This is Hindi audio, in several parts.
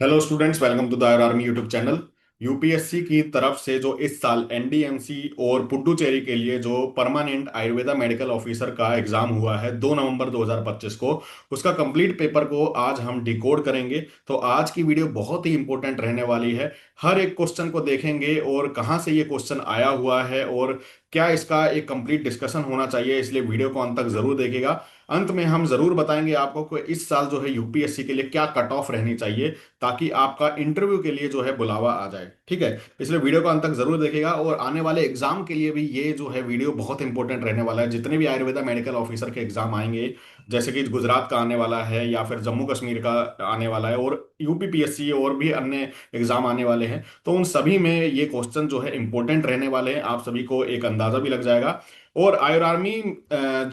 Hello students, welcome to the army YouTube channel. UPSC की तरफ से जो इस साल एनडीएमसी और पुडुचेरी के लिए जो परमानेंट आयुर्वेदा मेडिकल ऑफिसर का एग्जाम हुआ है 2 नवंबर 2025 को, उसका कंप्लीट पेपर को आज हम डिकोड करेंगे। तो आज की वीडियो बहुत ही इंपॉर्टेंट रहने वाली है। हर एक क्वेश्चन को देखेंगे और कहाँ से ये क्वेश्चन आया हुआ है और क्या इसका एक कंप्लीट डिस्कशन होना चाहिए, इसलिए वीडियो को अंत तक जरूर देखिएगा। अंत में हम जरूर बताएंगे आपको कि इस साल जो है यूपीएससी के लिए क्या कट ऑफ रहनी चाहिए, ताकि आपका इंटरव्यू के लिए जो है बुलावा आ जाए। ठीक है, इसलिए वीडियो को अंत तक जरूर देखेगा और आने वाले एग्जाम के लिए भी ये जो है वीडियो बहुत इंपॉर्टेंट रहने वाला है। जितने भी आयुर्वेदा मेडिकल ऑफिसर के एग्जाम आएंगे, जैसे कि गुजरात का आने वाला है या फिर जम्मू कश्मीर का आने वाला है और यूपीपीएससी और भी अन्य एग्जाम आने वाले हैं, तो उन सभी में ये क्वेश्चन जो है इंपॉर्टेंट रहने वाले हैं। आप सभी को एक अंदाजा भी लग जाएगा। और आयुर आर्मी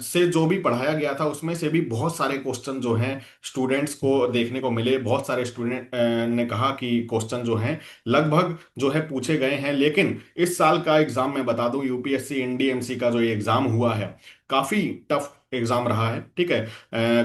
से जो भी पढ़ाया गया था उसमें से भी बहुत सारे क्वेश्चन जो हैं स्टूडेंट्स को देखने को मिले। बहुत सारे स्टूडेंट ने कहा कि क्वेश्चन जो हैं लगभग जो है पूछे गए हैं, लेकिन इस साल का एग्जाम मैं बता दूं, यूपीएससी एनडीएमसी का जो ये एग्जाम हुआ है काफी टफ एग्जाम रहा है। ठीक है,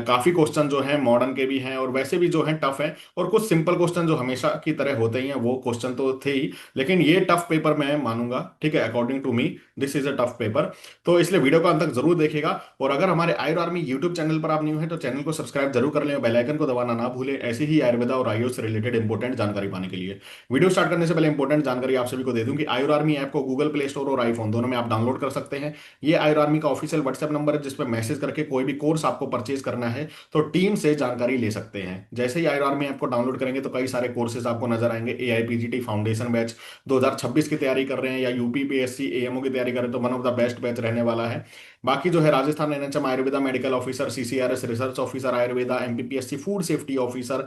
काफी क्वेश्चन जो है मॉडर्न के भी हैं और वैसे भी जो है टफ है, और कुछ सिंपल क्वेश्चन जो हमेशा की तरह होते ही हैं वो क्वेश्चन तो थे ही, लेकिन ये टफ पेपर मैं मानूंगा। ठीक है, according to me this is a tough paper. तो इसलिए वीडियो को अंत तक जरूर देखिएगा। और अगर हमारे आयुर आर्मी यूट्यूब चैनल पर आप न्यू हैं तो चैनल को सब्सक्राइब जरूर कर लें और बेल आइकन को दबाना ना भूलें, ऐसी ही आयुर्वेदा और आयुष से रिलेटेड इंपॉर्टेंट जानकारी पाने के लिए। वीडियो स्टार्ट करने से पहले इंपॉर्टेंट जानकारी आप सभी को दे दूं कि आयुर आर्मी ऐप को गूगल प्ले स्टोर और आईफोन दोनों में आप डाउनलोड कर सकते हैं। ये आयुर आर्मी का ऑफिशियल व्हाट्सएप नंबर है, जिस पर मैसेज करके कोई भी कोर्स आपको परचेज करना है तो टीम से जानकारी ले सकते हैं। जैसे ही आयुर आर्मी ऐप को डाउनलोड करेंगे तो कई सारे कोर्सेज आपको नजर आएंगे। एआईपीजीटी फाउंडेशन बैच 2026 की तैयारी कर रहे हैं या यूपीपीएससी एएमओ की तैयारी कर रहे हैं तो one of the best batch रहने वाला है। बाकी जो है Rajasthan NHM Ayurveda medical officer, CCRS research officer Ayurveda, MPPSC food safety officer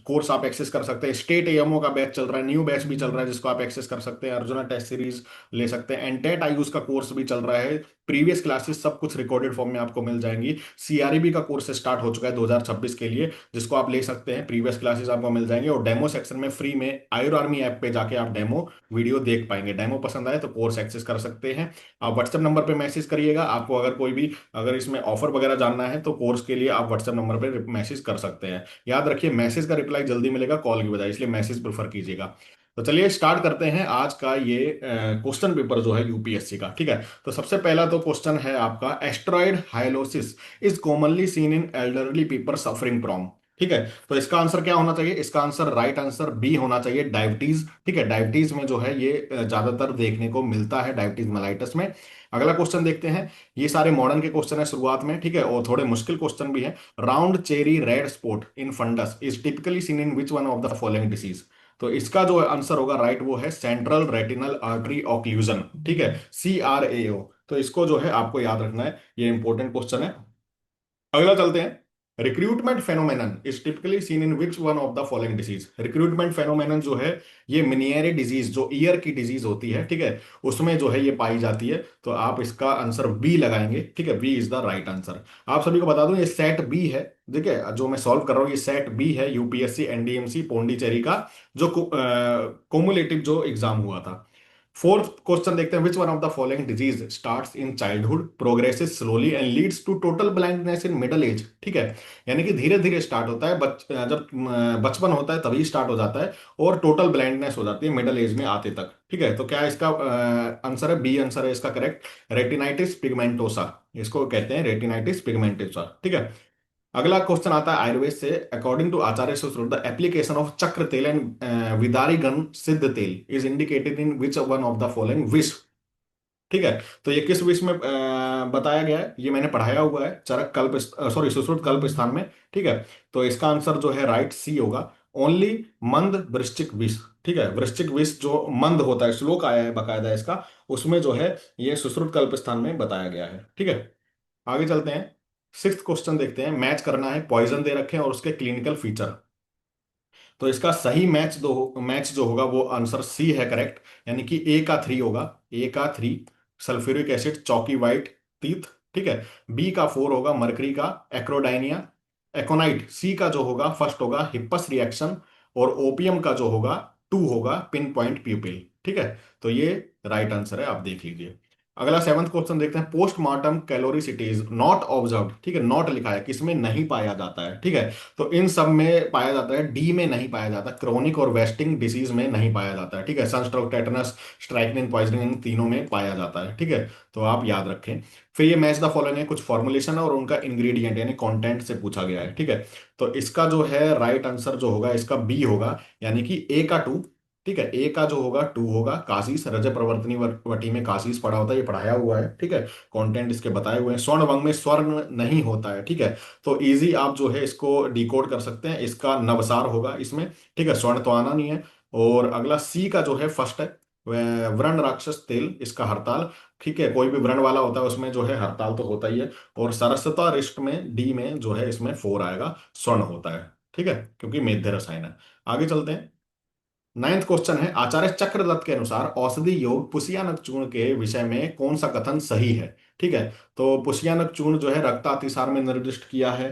course आप एक्सेस कर सकते हैं। स्टेट एएमओ का बैच चल रहा है, न्यू बैच भी चल रहा है जिसको आप एक्सेस कर सकते हैं। अर्जुना टेस्ट सीरीज ले सकते हैं। एनटेट आयुष का कोर्स भी चल रहा है। प्रीवियस क्लासेस सब कुछ रिकॉर्डेड फॉर्म में आपको मिल जाएंगी। सीआरईबी का कोर्स स्टार्ट हो चुका है 2026 के लिए, जिसको आप ले सकते हैं। प्रीवियस क्लासेस आपको मिल जाएंगे और डेमो सेक्शन में फ्री में आयुर आर्मी ऐप पे जाके आप डेमो वीडियो देख पाएंगे। डेमो पसंद आए तो कोर्स एक्सेस कर सकते हैं। आप व्हाट्सएप नंबर पे मैसेज करिएगा। आपको अगर कोई भी अगर इसमें ऑफर वगैरह जानना है तो कोर्स के लिए आप व्हाट्सएप नंबर पे मैसेज कर सकते हैं। याद रखिए, मैसेज का रिप्लाई जल्दी मिलेगा कॉल की बजाय, इसलिए मैसेज प्रेफर कीजिएगा। तो चलिए स्टार्ट करते हैं आज का ये क्वेश्चन पेपर जो है यूपीएससी का। ठीक है, तो सबसे पहला तो क्वेश्चन है आपका, asteroid hyalosis is commonly seen in elderly people suffering from. ठीक है, तो इसका आंसर क्या होना चाहिए? इसका आंसर राइट आंसर बी होना चाहिए, डायबिटीज। ठीक है, डायबिटीज में जो है ये ज्यादातर देखने को मिलता है, डायबिटीज मेलाइटस में। अगला क्वेश्चन देखते हैं। ये सारे मॉडर्न के क्वेश्चन है शुरुआत में, ठीक है, और थोड़े मुश्किल क्वेश्चन भी है। Round cherry red spot in fundus is typically seen in which one of the following disease. तो इसका जो आंसर होगा राइट वो है सेंट्रल रेटिनल आर्टरी ऑक्लूजन। ठीक है, CRAO। तो इसको जो है आपको याद रखना है, ये इंपॉर्टेंट क्वेश्चन है। अगला चलते हैं। Recruitment phenomenon is typically seen in which one of the following disease. Recruitment phenomenon जो है ये मिनियरी डिजीज, जो ईयर की डिजीज होती है, ठीक है, उसमें जो है ये पाई जाती है। तो आप इसका आंसर बी लगाएंगे। ठीक है, B is the right answer. आप सभी को बता दूं ये सेट बी है। ठीक है, जो मैं सॉल्व कर रहा हूँ ये सेट बी है, यूपीएससी एनडीएमसी पोंडिचेरी का जो कोमुलेटिव जो एग्जाम हुआ था। फोर्थ क्वेश्चन देखते हैं। Which one of the following disease starts in childhood, progresses slowly and leads to total blindness in middle age. ठीक है, यानी कि धीरे धीरे स्टार्ट होता है, जब बचपन होता है तभी स्टार्ट हो जाता है और टोटल ब्लाइंडनेस हो जाती है मिडल एज में आते तक। ठीक है, तो क्या इसका आंसर है? बी आंसर है इसका करेक्ट, रेटिनाइटिस पिगमेंटोसा। इसको कहते हैं रेटिनाइटिस पिगमेंटोसा। ठीक है, अगला क्वेश्चन आता है आयुर्वेद से। According to Acharya Sushruta, the application of Chakra Tel and Vidarigana Siddha Tel is indicated in which one of the following which. ठीक है, तो ये किस विश में बताया गया है? ये मैंने पढ़ाया हुआ है चरक कल्प, सॉरी, सुश्रुत कल्प स्थान में। ठीक है, तो इसका आंसर जो है राइट सी होगा, ओनली मंद वृश्चिक विष। ठीक है, वृश्चिक विष जो मंद होता है, श्लोक आया है बकायदा इसका, उसमें जो है ये सुश्रुत कल्प स्थान में बताया गया है। ठीक है, आगे चलते हैं। सिक्स्थ क्वेश्चन देखते हैं। मैच करना है, पॉइजन दे रखे हैं और उसके क्लिनिकल फीचर। तो इसका सही मैच जो होगा वो आंसर सी है करेक्ट, यानी कि ए का 3 होगा। ए का 3 सल्फ्यूरिक एसिड, चौकी वाइट तीत। ठीक है, बी का 4 होगा मरकरी का एक्रोडाइनिया एकोनाइट। सी का जो होगा फर्स्ट होगा हिप्पस रिएक्शन, और ओपियम का जो होगा 2 होगा पिन पॉइंट प्यूपिल। ठीक है, तो ये राइट आंसर है, आप देख लीजिए। अगला सेवंथ क्वेश्चन देखते हैं, पोस्टमार्टम कैलोरिसिटीज नॉट ऑब्जर्व्ड, ठीक है, नॉट लिखा है, किसमें नहीं पाया जाता है, ठीक है, तो इन सब में पाया जाता है, डी में नहीं पाया जाता, क्रोनिक और वेस्टिंग डिसीज में नहीं पाया जाता है, ठीक है, सनस्ट्रोक, टेटनस, स्ट्राइकनिन पॉइजनिंग, इन तीनों में पाया जाता है, ठीक है, तो आप याद रखें। फिर ये मैच द फॉलोइंग है, कुछ फॉर्मुलेशन है और उनका इंग्रेडिएंट यानी कंटेंट से पूछा गया है, ठीक है, तो इसका जो है राइट आंसर जो होगा इसका बी होगा, यानी कि ए का टू, ठीक है, ए का जो होगा टू होगा, काशीस रज प्रवर्तनी वटी में काशीस पढ़ा होता है, ये पढ़ाया हुआ है, ठीक है, कंटेंट इसके बताए हुए हैं, स्वर्ण वंग में स्वर्ण नहीं होता है, ठीक है, तो इजी आप जो है इसको डिकोड कर सकते हैं, इसका नवसार होगा इसमें, ठीक है, स्वर्ण तो आना नहीं है। और अगला सी का जो है फर्स्ट है, व्रण राक्षस तेल, इसका हड़ताल, ठीक है, कोई भी व्रण वाला होता है उसमें जो है हड़ताल तो होता ही है। और सरसता रिष्ट में डी में जो है इसमें फोर आएगा, स्वर्ण होता है, ठीक है, क्योंकि मेध्य रसायन है। आगे चलते हैं। नाइन्थ क्वेश्चन है, आचार्य चक्रदत्त के अनुसार औषधि योग पुष्यानक चूर्ण के विषय में कौन सा कथन सही है, ठीक है, तो पुष्यानक चूर्ण जो है रक्त अतिसार में निर्दिष्ट किया है,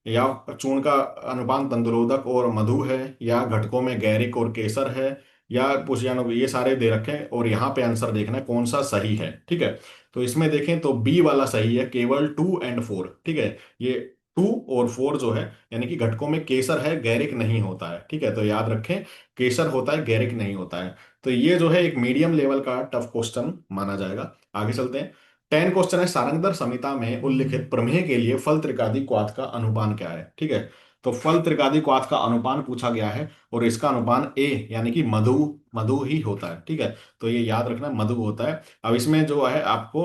या चूर्ण का अनुपान तंदुरोधक और मधु है, या घटकों में गैरिक और केसर है, या पुष्यानक, ये सारे दे रखे हैं और यहाँ पे आंसर देखना है कौन सा सही है, ठीक है, तो इसमें देखें तो बी वाला सही है, केवल टू एंड फोर, ठीक है, ये टू और फोर जो है, यानी कि घटकों में केसर है, गैरिक नहीं होता है, ठीक है, तो याद रखें, केसर होता है, गैरिक नहीं होता है। तो ये जो है एक मीडियम लेवल का टफ क्वेश्चन माना जाएगा। आगे चलते हैं। 10 क्वेश्चन है, सारंगधर संहिता में उल्लिखित प्रमेय के लिए फल त्रिकादि क्वाथ का अनुपान क्या है, ठीक है, तो फल त्रिकादि क्वाथ का अनुपान पूछा गया है और इसका अनुपान ए यानी कि मधु, मधु ही होता है, ठीक है, तो ये याद रखना मधु होता है। अब इसमें जो है आपको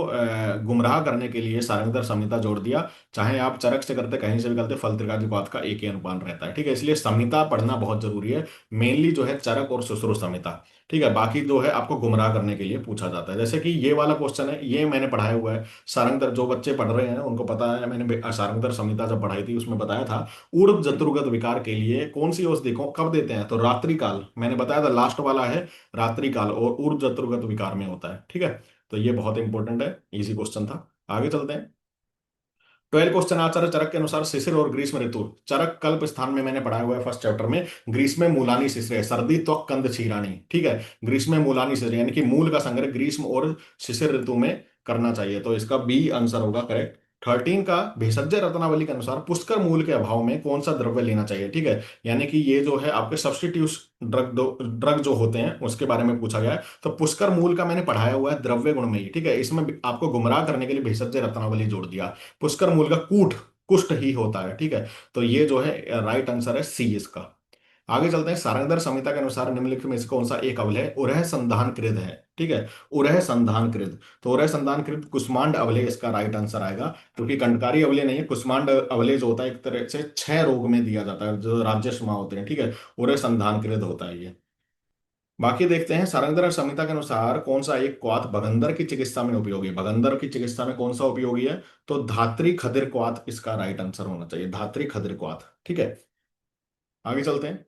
गुमराह करने के लिए सारंगधर संहिता जोड़ दिया, चाहे आप चरक से करते कहीं से भी करते, फल त्रिकादि क्वाथ का एक ही अनुपान रहता है, ठीक है, इसलिए संहिता पढ़ना बहुत जरूरी है, मेनली जो है चरक और सुश्रुत संहिता, ठीक है, बाकी जो है आपको गुमराह करने के लिए पूछा जाता है, जैसे कि ये वाला क्वेश्चन है, ये मैंने पढ़ाया हुआ है, सारंगधर, जो बच्चे पढ़ रहे हैं उनको पता है, मैंने सारंगधर संहिता जब पढ़ाई थी उसमें बताया था, ऊर्ध्व जत्रुगत विकार के लिए कौन सी औषधि को कब देते हैं, तो रात्रि काल, मैंने बताया था लास्ट वाला है रात्रि काल, और ऊर्ध्व जत्रुगत विकार में होता है, ठीक है, तो ये बहुत इंपॉर्टेंट है, इजी क्वेश्चन था। आगे चलते हैं। 12 क्वेश्चन, आचार्य चरक के अनुसार शिशिर और ग्रीष्म ऋतु, चरक कल्प स्थान में मैंने पढ़ाया हुआ है फर्स्ट चैप्टर में, ग्रीष्म में मूलानी शिशिर, सर्दी त्वक कंद क्षीराणी, ठीक है, ग्रीष्म में मूलानी शिशिर यानी कि मूल का संग्रह ग्रीष्म और शिशिर ऋतु में करना चाहिए, तो इसका बी आंसर होगा करेक्ट। 13 का भेषज रत्नावली के अनुसार पुष्कर मूल के अभाव में कौन सा द्रव्य लेना चाहिए, ठीक है, यानी कि ये जो है आपके सब्स्टिट्यूट ड्रग जो होते हैं उसके बारे में पूछा गया है, तो पुष्कर मूल का मैंने पढ़ाया हुआ है द्रव्य गुण में ही, ठीक है, इसमें आपको गुमराह करने के लिए भेषज रत्नावली जोड़ दिया, पुष्कर मूल का कूट कुष्ठ ही होता है, ठीक है, तो ये जो है राइट आंसर है सी इसका। आगे चलते हैं। सारंगधर संहिता के अनुसार निम्नलिखित में से कौन सा एक अवलय उरह संधान कृत है, ठीक है, उरह संधान कृत, तो उरह संधान कृत कुष्मांड अवलय इसका राइट आंसर आएगा, क्योंकि कंडकारी अवलय नहीं है, कुष्मांड अवलय जो होता है एक तरह से 6 रोग में दिया जाता है, जो राज्यस्मा होते हैं, ठीक है, उरह संधान कृत होता है ये। बाकी देखते हैं, सारंगधर संहिता के अनुसार कौन सा एक क्वाथ भगंदर की चिकित्सा में उपयोगी है, भगंदर की चिकित्सा में कौन सा उपयोगी है, तो धात्री खदिर क्वाथ इसका राइट आंसर होना चाहिए, धात्री खदिर क्वाथ, ठीक है। आगे चलते हैं।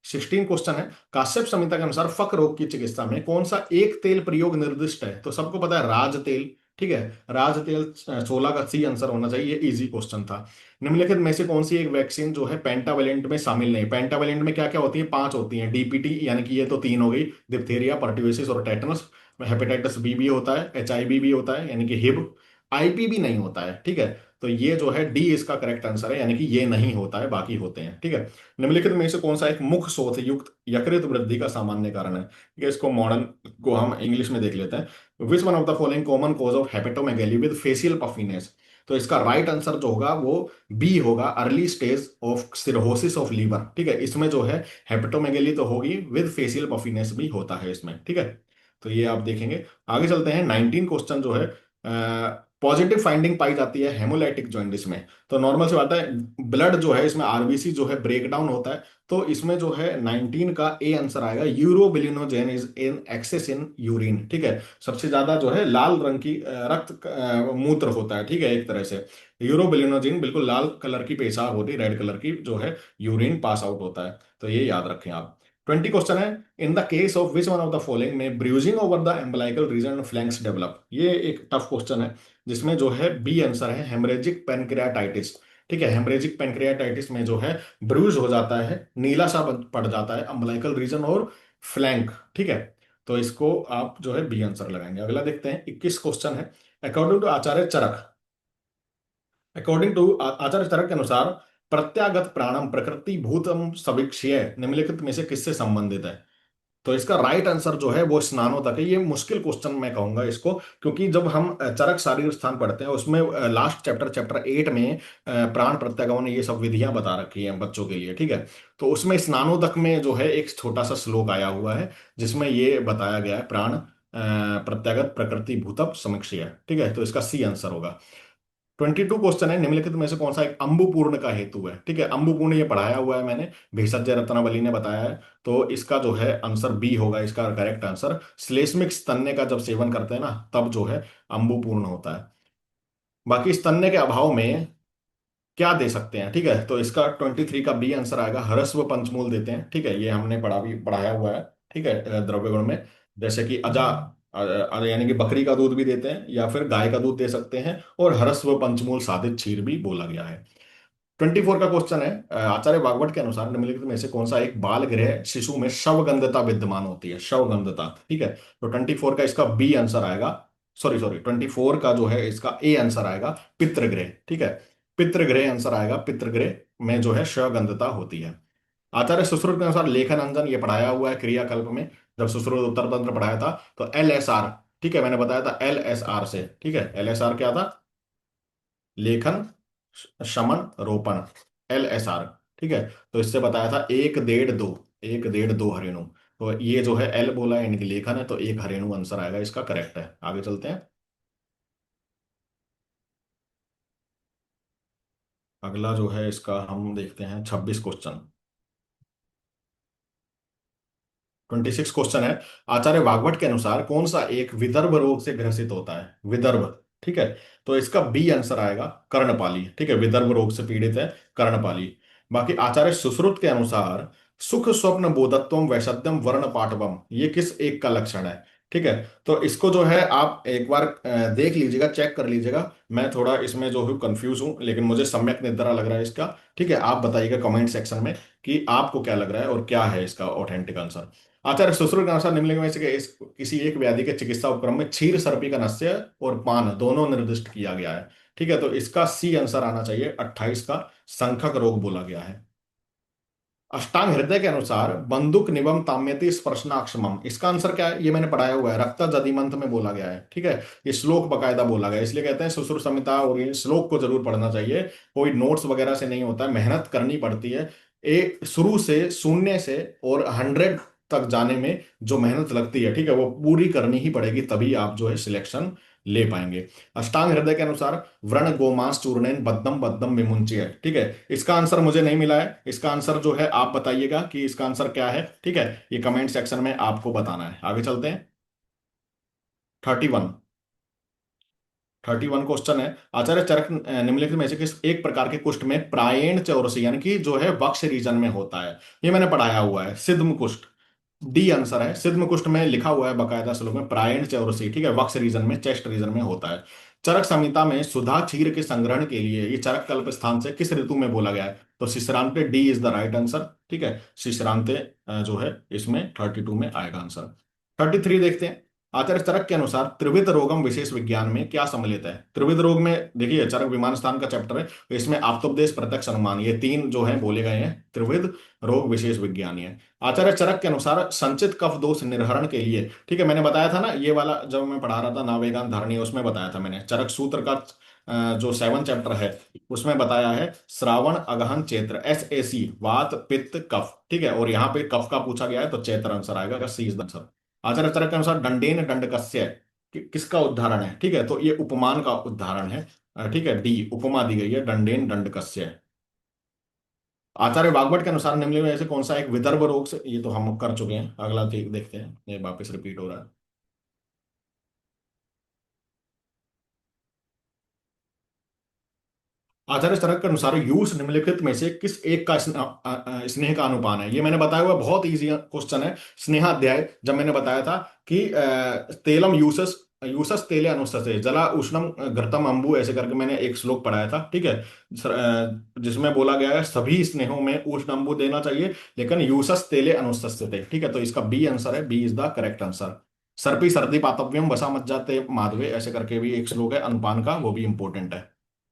16 क्वेश्चन है, काश्यप संहिता के अनुसार फक रोग की चिकित्सा में कौन सा एक तेल प्रयोग निर्दिष्ट है, तो सबको पता है राज तेल, ठीक है, राज तेल, 16 का सी आंसर होना चाहिए, ये इजी क्वेश्चन था। निम्नलिखित में से कौन सी एक वैक्सीन जो है पेंटावेलेंट में शामिल नहीं, पेंटावेलेंट में क्या क्या होती है, 5 होती है, डीपीटी यानी कि ये तो 3 हो गई, डिप्थीरिया, पर्ट्यूसिस और टेटनस, हेपेटाइटिस बी भी होता है, एचआईवी भी होता है यानी कि हिब, आईपी भी नहीं होता है, ठीक है, तो ये जो है डी इसका करेक्ट आंसर है, यानी कि ये नहीं होता है, बाकी होते हैं, ठीक है। निम्नलिखित में से कौन सा एक मुख शोथ युक्त यकृत वृद्धि का सामान्य कारण है, ठीक है, इसको मॉडर्न को हम इंग्लिश में देख लेते हैं। Which one of the following common cause of hepatomegaly with facial puffiness, तो इसका राइट आंसर जो होगा वो बी होगा, early stage of cirrhosis of liver, ठीक है, इसमें जो है हेपेटोमेगैली तो होगी, विद फेशियल पफिनेस भी होता है इसमें, ठीक है, तो ये आप देखेंगे। आगे चलते हैं। 19 क्वेश्चन जो है, पॉजिटिव फाइंडिंग पाई जाती है हेमोलाइटिक जॉन्डिस में, तो नॉर्मल से बात है, ब्लड जो है इसमें आरबीसी जो है ब्रेक डाउन होता है, तो इसमें जो है 19 का ए आंसर आएगा, urobilinogen is in excess in urine, ठीक है, सबसे ज्यादा जो है लाल रंग की रक्त मूत्र होता है, ठीक है, एक तरह से यूरोबिलिनोजेन बिल्कुल लाल कलर की पेशाब होती है, रेड कलर की जो है यूरिन पास आउट होता है, तो ये याद रखें आप। 20 क्वेश्चन है, in the case of which one of the following में bruising over the umbilical region flanks develop, ये एक टफ क्वेश्चन है, जिसमें जो है बी आंसर है हेमरेजिक पेनक्रियाटाइटिस, ठीक है, हेमरेजिक पेनक्रियाटाइटिस में जो है ब्रूज हो जाता है, नीला सा पड़ जाता है अम्बलाइकल रीजन और फ्लैंक। ठीक है, तो इसको आप जो है बी आंसर लगाएंगे। अगला देखते हैं, 21 क्वेश्चन है। According to Acharya Charak, according to Acharya Charak के अनुसार प्रत्यागत प्राणम प्रकृति भूतम सवीक्षीय निम्नलिखित में से किससे संबंधित है? तो इसका राइट आंसर जो है वो स्नानों तक है। ये मुश्किल क्वेश्चन मैं कहूंगा इसको, क्योंकि जब हम चरक शारीर स्थान पढ़ते हैं उसमें लास्ट चैप्टर चैप्टर 8 में प्राण प्रत्यागमन ये सब विधियां बता रखी हैं बच्चों के लिए। ठीक है, तो उसमें स्नानों तक में जो है एक छोटा सा श्लोक आया हुआ है जिसमें ये बताया गया है, प्राण प्रत्यागत प्रकृति भूतम समीक्षीय। ठीक है, तो इसका सी आंसर होगा। 22 क्वेश्चन है, निम्नलिखित में से कौन सा एक अम्बुपूर्ण का हेतु है? ठीक है, अम्बुपूर्ण ये पढ़ाया हुआ है मैंने, भेषज रत्नावली ने बताया है। तो इसका जो है आंसर बी होगा, इसका करेक्ट आंसर। श्लेष्मिक स्तन्य का जब सेवन करते हैं ना तब जो है अम्बुपूर्ण होता है। बाकी स्तन्य के अभाव में क्या दे सकते हैं? ठीक है, तो इसका 23 का बी आंसर आएगा, हरस्व पंचमूल देते हैं। ठीक है, ये हमने पढ़ाया हुआ है। ठीक है, द्रव्य गुण में जैसे कि यानी कि बकरी का दूध भी देते हैं या फिर गाय का दूध दे सकते हैं, और हरस्व पंचमूल साधित क्षीर भी बोला गया है। 24 का क्वेश्चन है, आचार्य वागवट के अनुसार निम्नलिखित में से कौन सा एक बाल गृह शिशु में शवगंधता विद्यमान होती है? शवगंधता। ठीक है, तो 24 का इसका बी आंसर आएगा। सॉरी सॉरी, 24 का जो है इसका ए आंसर आएगा, पितृगृह। ठीक है, पितृगृह आंसर आएगा, पितृगृह में जो है शवगंधता होती है। आचार्य सुश्रुत के अनुसार लेखन अंजन ये पढ़ाया हुआ है क्रियाकल्प में, जब सुश्रुत उत्तर तंत्र पढ़ाया था तो एल एस आर। ठीक है, मैंने बताया था एल एस आर से। ठीक है, एल एस आर क्या था? लेखन शमन रोपण, एल एस आर। ठीक है, तो इससे बताया था एक डेढ़ दो, एक डेढ़ दो हरेणु। तो ये जो है एल बोला है यानी कि लेखन है, तो एक हरेणु आंसर आएगा, इसका करेक्ट है। आगे चलते हैं, अगला जो है इसका हम देखते हैं 26 क्वेश्चन। 26 क्वेश्चन है, आचार्य वाग्भट के अनुसार कौन सा एक विदर्भ रोग से ग्रसित होता है? विदर्भ। ठीक है, तो इसका बी आंसर आएगा, कर्णपाली। ठीक है, विदर्भ रोग से पीड़ित है कर्णपाली। बाकी आचार्य सुश्रुत के अनुसार सुख स्वप्न बोधत्वम वैशद्यम वर्ण पाटवम ये किस एक का लक्षण है? ठीक है, तो इसको जो है आप एक बार देख लीजिएगा, चेक कर लीजिएगा। मैं थोड़ा इसमें जो हूँ कंफ्यूज हूँ, लेकिन मुझे सम्यक निद्रा लग रहा है इसका। ठीक है, आप बताइएगा कमेंट सेक्शन में कि आपको क्या लग रहा है और क्या है इसका ऑथेंटिक आंसर। आचार्य सुश्रुत के अनुसार निम्नलिखित में से किसी एक व्याधि के चिकित्सा उपक्रम में क्षीर सर्पी का नस्य और पान दोनों निर्दिष्ट किया गया है? ठीक है, तो इसका सी आंसर आना चाहिए, 28 का संखक रोग बोला गया है। अष्टांग हृदय के अनुसार बंदुक निबम ताम्यति स्पर्शनाक्षमम, इसका आंसर क्या है? ये मैंने पढ़ाया हुआ है, रक्त जदिमंत में बोला गया है। ठीक है, ये श्लोक बकायदा बोला गया है, इसलिए कहते हैं सुश्रुत संहिता और ये श्लोक को जरूर पढ़ना चाहिए। कोई नोट्स वगैरह से नहीं होता है, मेहनत करनी पड़ती है। शुरू से शून्य से और 100 तक जाने में जो मेहनत लगती है, ठीक है, वो पूरी करनी ही पड़ेगी, तभी आप जो है सिलेक्शन ले पाएंगे। अष्टांग हृदय के अनुसार व्रण गोमांस चूर्णेन बद्धम बद्धम विमुंचिय। ठीक है, इसका आंसर मुझे नहीं मिला है, इसका आंसर जो है आप बताइएगा कि इसका आंसर क्या है। ठीक है, ये कमेंट सेक्शन में आपको बताना है। आगे चलते हैं, 31। 31 क्वेश्चन है, आचार्य चरक निम्नलिखित में से किस एक प्रकार के कुष्ठ में प्रायण चौरसी यानी कि जो है वक्ष रीजन में होता है? ये मैंने पढ़ाया हुआ है, सिद्म कुष्ठ। डी आंसर है, सिद्म कुष्ठ में लिखा हुआ है बकायदा श्लोक में, प्रायण चौरसी। ठीक है, वक्ष रीजन में, चेस्ट रीजन में होता है। चरक संहिता में सुधा क्षीर के संग्रहण के लिए ये चरक कल्प स्थान से किस ऋतु में बोला गया है? तो शिश्रांते, D is the right answer. ठीक है, शिश्रांते जो है इसमें 32 में आएगा आंसर। 33 देखते हैं, आचार्य चरक के अनुसार त्रिविध रोगम विशेष विज्ञान में क्या सम्मिलित है? त्रिविध रोग में देखिए, चरक विमान स्थान का चैप्टर है, तो इसमें आप्तोपदेश प्रत्यक्ष अनुमान ये तीन जो है बोले गए हैं, त्रिविध रोग विशेष विज्ञान है। आचार्य चरक के अनुसार संचित कफ दोष निर्हरण के लिए, ठीक है, मैंने बताया था ना ये वाला जब मैं पढ़ा रहा था नावेगान धारणी, उसमें बताया था मैंने, चरक सूत्र का जो 7 चैप्टर है उसमें बताया है, श्रावण अगहन चैत्र, SAC, वात पित्त कफ। ठीक है, और यहाँ पे कफ का पूछा गया है तो चैत्र आंसर आएगा, सी is the answer. Acharya Charak के अनुसार दंडेन दंडकस्य किसका उदाहरण है? ठीक है, तो ये उपमान का उदाहरण है। ठीक है, डी उपमा दी गई है, दंडेन दंडकस्य। आचार्य वाग्भट के अनुसार निम्नलिखित में से कौन सा एक विदर्भ रोग से, ये तो हम कर चुके हैं, अगला देखते हैं, ये वापस रिपीट हो रहा है। आचार्य चरक के अनुसार यूस निम्नलिखित में से किस एक का स्नेह का अनुपान है? ये मैंने बताया हुआ, बहुत इजी क्वेश्चन है। स्नेहाध्याय जब मैंने बताया था कि तेलम यूसस यूसस तेले अनुससे जला उष्णम घृतम अम्बु, ऐसे करके मैंने एक श्लोक पढ़ाया था, ठीक है। जिसमें बोला गया है सभी स्नेहों में उष्ण अम्बु देना चाहिए, लेकिन यूसस तेले अनुसस्यते, ठीक है। तो इसका बी आंसर है, B is the correct answer. सर्पी सर्दी पातव्यम वसा मज्जाते माधवे, ऐसे करके भी एक श्लोक है अनुपान का, वो भी इंपॉर्टेंट है,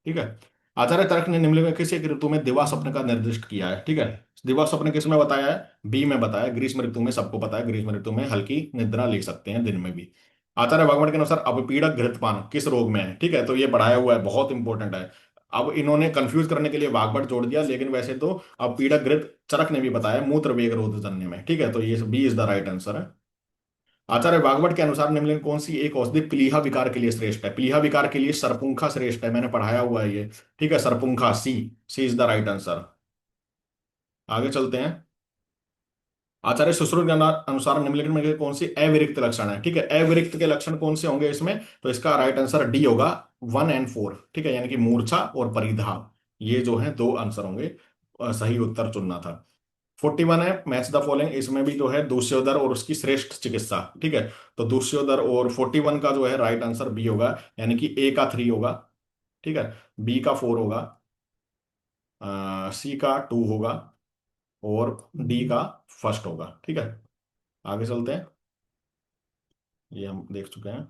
ठीक है। आचार्य तर्क ने निम्नलिखित में किसी एक ऋतु में दिवा स्वप्न का निर्दिष्ट किया है, ठीक है। दिवा स्वप्न किस में बताया है, बी में बताया, ग्रीष्म ऋतु में। सबको पता है ग्रीष्म ऋतु में हल्की निद्रा ले सकते हैं दिन में भी। आचार्य वाग्भट के अनुसार अपपीड़क घृतपान किस रोग में है, ठीक है। तो ये बढ़ाया हुआ है, बहुत इंपॉर्टेंट है। अब इन्होंने कंफ्यूज करने के लिए वाग्भट जोड़ दिया, लेकिन वैसे तो अपपीड़क घृत चरक ने भी बताया मूत्र वेग रोध जन्य में, ठीक है। तो ये B is the right answer है। आचार्य वाग्भट के अनुसार निम्नलिखित कौन सी एक औषधि प्लीहा विकार के लिए श्रेष्ठ है। प्लीहा विकार के लिए सरपुंखा श्रेष्ठ है, मैंने पढ़ाया हुआ है ये, ठीक है। सरपुंखा, सी, सी इज द राइट आंसर। आगे चलते हैं। आचार्य सुश्रुत के अनुसार निम्नलिखित में से कौन सी अविरिक्त लक्षण है, ठीक है। अविरिक्त के लक्षण कौन से होंगे इसमें, तो इसका राइट आंसर डी होगा, 1 और 4, ठीक है। यानी कि मूर्छा और परिधा, ये जो है दो आंसर होंगे। सही उत्तर चुनना था। 41 है मैच द फॉलोइंग, इसमें भी जो है दूष्योदर और उसकी श्रेष्ठ चिकित्सा, ठीक है। तो दूष्योदर और 41 का जो है राइट आंसर बी होगा, यानी कि ए का 3 होगा, ठीक है। बी का 4 होगा, सी का 2 होगा, और डी का फर्स्ट होगा, ठीक है। आगे चलते हैं। ये हम देख चुके हैं।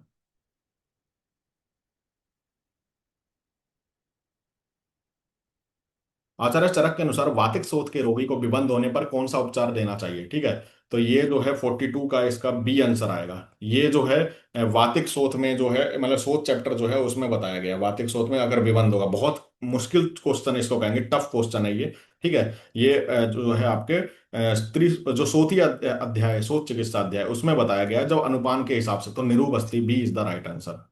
आचार्य चरक के अनुसार वातिक शोथ के रोगी को विबंध होने पर कौन सा उपचार देना चाहिए, ठीक है। तो ये जो है 42 का इसका बी आंसर आएगा। ये जो है वातिक शोथ में जो है, मतलब शोथ चैप्टर जो है उसमें बताया गया है, वातिक शोथ में अगर विबंध होगा, बहुत मुश्किल क्वेश्चन इसको कहेंगे, टफ क्वेश्चन है ये, ठीक है। ये जो है आपके स्त्री जो सोथी अध्याय है, शोथ चिकित्सा अध्याय, उसमें बताया गया है जो अनुपान के हिसाब से। तो निरूबस्ती, B is the right answer.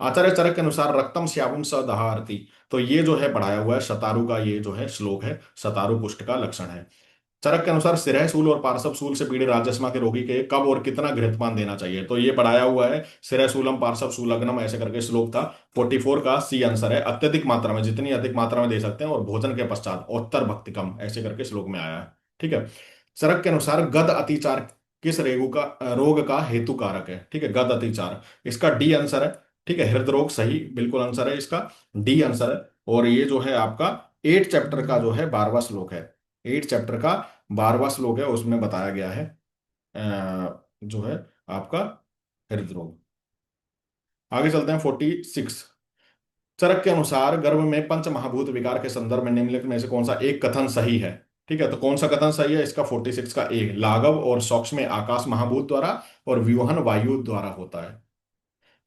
Acharya Charak के अनुसार रक्तम श्यामम सदाहरति, तो ये जो है पढ़ाया हुआ है शतारु का, ये जो है श्लोक है, शतारु पुष्ट का लक्षण है। चरक के अनुसार सिरह सूल और पार्श्व सूल से पीड़ित राजस्मा के रोगी के कब और कितना घृतपान देना चाहिए, तो ये पढ़ाया हुआ है सिरह सूलम पार्श्व सूलग्नम, ऐसे करके श्लोक था। 44 का सी आंसर है, अत्यधिक मात्रा में, जितनी अधिक मात्रा में दे सकते हैं, और भोजन के पश्चात उत्तर भक्तिकम, ऐसे करके श्लोक में आया है, ठीक है। चरक के अनुसार गद अतिचार किस रोग का हेतु कारक है, ठीक है। गद अतिचार, इसका डी आंसर है, ठीक है। हृदय रोग सही बिल्कुल आंसर है इसका, डी आंसर है। और ये जो है आपका 8 चैप्टर का जो है 12वां श्लोक है, 8 चैप्टर का 12वां श्लोक है, उसमें बताया गया है जो है आपका हृदय रोग। आगे चलते हैं 46। चरक के अनुसार गर्भ में पंच महाभूत विकार के संदर्भ में निम्नलिखित में से कौन सा एक कथन सही है, ठीक है। तो कौन सा कथन सही है इसका, 46 का ए, लाघव और सौक्ष में आकाश महाभूत द्वारा और व्यूहन वायु द्वारा होता है।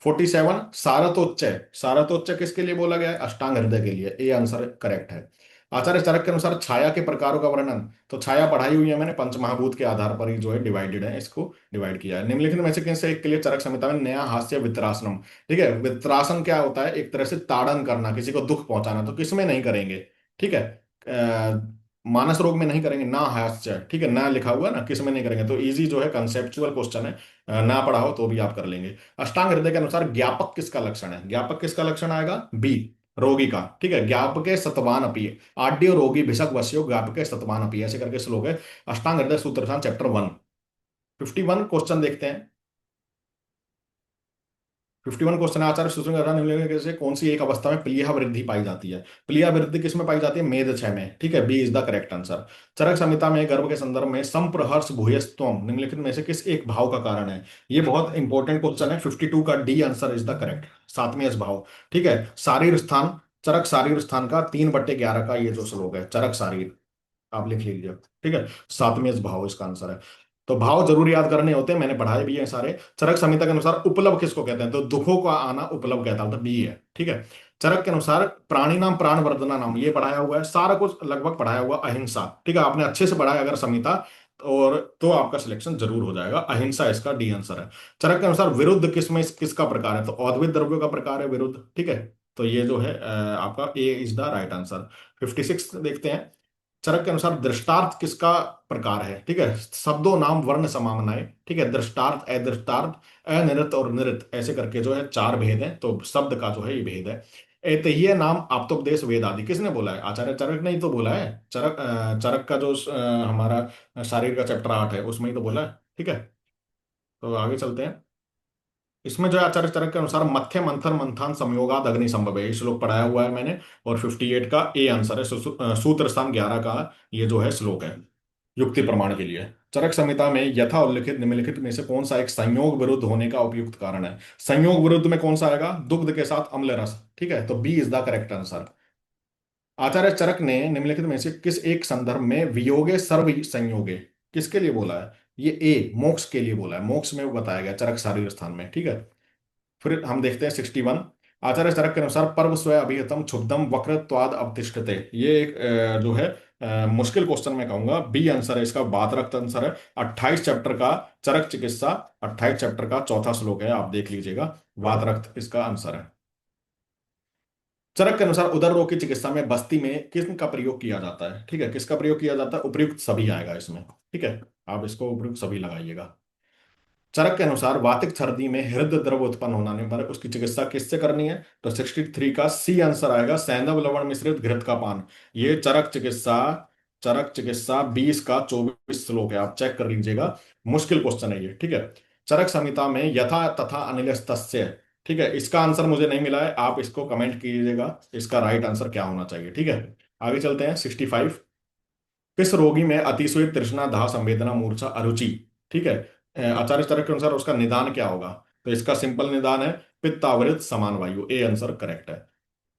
47 सारतोच्चय, सारतोच्चय किसके लिए बोला गया है, अष्टांग हृदय के लिए, ए आंसर करेक्ट है। आचार्य चरक के अनुसार छाया के प्रकारों का वर्णन, तो छाया पढ़ाई हुई है मैंने, पंचमहाभूत के आधार पर ही जो है डिवाइडेड है, इसको डिवाइड किया है। निम्नलिखित में से किन से एक के लिए चरक संहिता में नया हास्य वित्रासनम, ठीक है। वित्रासन क्या होता है, एक तरह से ताड़न करना, किसी को दुख पहुंचाना, तो किसमें नहीं करेंगे, ठीक है। मानस रोग में नहीं करेंगे, ना हास्य, ठीक है, ना लिखा हुआ ना, किसमें नहीं करेंगे। तो इजी जो है कंसेप्चुअल क्वेश्चन है, ना पढ़ा हो तो भी आप कर लेंगे। अष्टांग हृदय के अनुसार ज्ञापक किसका लक्षण है, ज्ञापक किसका लक्षण आएगा, बी, रोगी का, ठीक है। ज्ञापके सतवान अपी, आड्य रोगी भिषक वश्यो ज्ञापके सतवान अपी, ऐसे करके श्लोक है अष्टांग हृदय सूत्रस्थान चैप्टर 1। 51 क्वेश्चन देखते हैं। 51 क्वेश्चन है, आचार्य सूत्र में निम्नलिखित से कौन सी एक अवस्था में प्लीहा वृद्धि पाई जाती है। प्लीहा वृद्धि किस में पाई जाती है, मेद छय में, ठीक है। B is the correct answer. Charak Samhita में गर्भ के संदर्भ में संप्रहर्ष भूयस्तम निम्नलिखित में से किस एक भाव का कारण है, ये बहुत इंपॉर्टेंट क्वेश्चन है। 52 का D answer is the correct, सातवें भाव, ठीक है। शारीर स्थान, चरक शारीर स्थान का 3/11 का ये जो श्लोक है, चरक शारीर, आप लिख लीजिए, ठीक है। सातवें भाव इसका आंसर है। तो भाव जरूर याद करने होते हैं, मैंने पढ़ाए भी हैं सारे। चरक संहिता के अनुसार उपलब्ध किसको कहते हैं, तो दुखों का आना उपलब्ध कहता है, तो बी है, ठीक है। चरक के अनुसार प्राणी नाम प्राण वर्धना नाम, ये पढ़ाया हुआ है, सारा कुछ लगभग पढ़ाया हुआ, अहिंसा, ठीक है। आपने अच्छे से पढ़ा है अगर संहिता, और तो आपका सिलेक्शन जरूर हो जाएगा, अहिंसा इसका डी आंसर है। चरक के अनुसार विरुद्ध किसमें किसका प्रकार है, तो औद्भिद द्रव्यों का प्रकार है विरुद्ध, ठीक है। तो ये जो है आपका ए इज द राइट आंसर। 56 देखते हैं। चरक के अनुसार दृष्टार्थ किसका प्रकार है, ठीक है। शब्दों नाम वर्ण समामनाएं, ठीक है। दृष्टार्थ, अदृष्टार्थ, अनिरत और निरत, ऐसे करके जो है 4 भेद हैं, तो शब्द का जो है ये भेद है। एतहीय नाम आप्तोपदेश वेद आदि किसने बोला है, आचार्य चरक ने ही तो बोला है। चरक चरक का जो हमारा शारीर का चैप्टर 8 है उसमें ही तो बोला है, ठीक है। तो आगे चलते हैं। इसमें जो है आचार्य चरक के अनुसार मत्स्य मंथन मंथन संयोगाद अग्नि संभव है, ये श्लोक पढ़ाया हुआ है मैंने। और 58 का ए आंसर है, सूत्र स्थान 11 का ये जो है श्लोक है युक्ति प्रमाण के लिए। चरक संहिता में यथा उल्लिखित निम्नलिखित में से कौन सा एक संयोग विरुद्ध होने का उपयुक्त कारण है? संयोग विरुद्ध में कौन सा आएगा? दुग्ध के साथ अम्ल रस, ठीक है, तो B is the correct answer. Acharya Charak ने निम्नलिखित में से किस एक संदर्भ में वियोगे सर्व संयोगे किसके लिए बोला है? ये ए मोक्ष के लिए बोला है, मोक्ष में वो बताया गया चरक शारीर स्थान में, ठीक है। फिर हम देखते हैं 61। आचार्य चरक के अनुसार पर्व स्वय अभिहितम क्षुब्धम वक्रत्वाद अवतिष्ठते, ये एक जो है मुश्किल क्वेश्चन मैं कहूंगा, बी आंसर है इसका, बातरक्त आंसर है। 28 चैप्टर का चरक चिकित्सा, 28 चैप्टर का चौथा श्लोक है, आप देख लीजिएगा, वातरक्त इसका आंसर है। चरक के अनुसार उदर रोग की चिकित्सा में बस्ती में किसका प्रयोग किया जाता है? ठीक है, किसका प्रयोग किया जाता है? उपयुक्त सभी आएगा इसमें, ठीक है, आप इसको उपयुक्त सभी लगाइएगा। चरक के अनुसार वातिक छर्दी में हृदय द्रव उत्पन्न होने पर उसकी चिकित्सा किससे करनी है? तो 63 का सी आंसर आएगा, सैंधव लवण मिश्रित घृत का पान। ये चरक चिकित्सा 20 का 24 श्लोक है, आप चेक कर लीजिएगा, मुश्किल क्वेश्चन है ये, ठीक है। चरक संहिता में यथा तथा अनिल तस्य, ठीक है, इसका आंसर मुझे नहीं मिला है, आप इसको कमेंट कीजिएगा इसका राइट आंसर क्या होना चाहिए, ठीक है। आगे चलते हैं 65। किस रोगी में अतिशय तृष्णा दाह संवेदना मूर्छा अरुचि, ठीक है, आचार्य चरक के अनुसार उसका निदान क्या होगा? तो इसका सिंपल निदान है पित्तावृत समान वायु, ए आंसर करेक्ट है।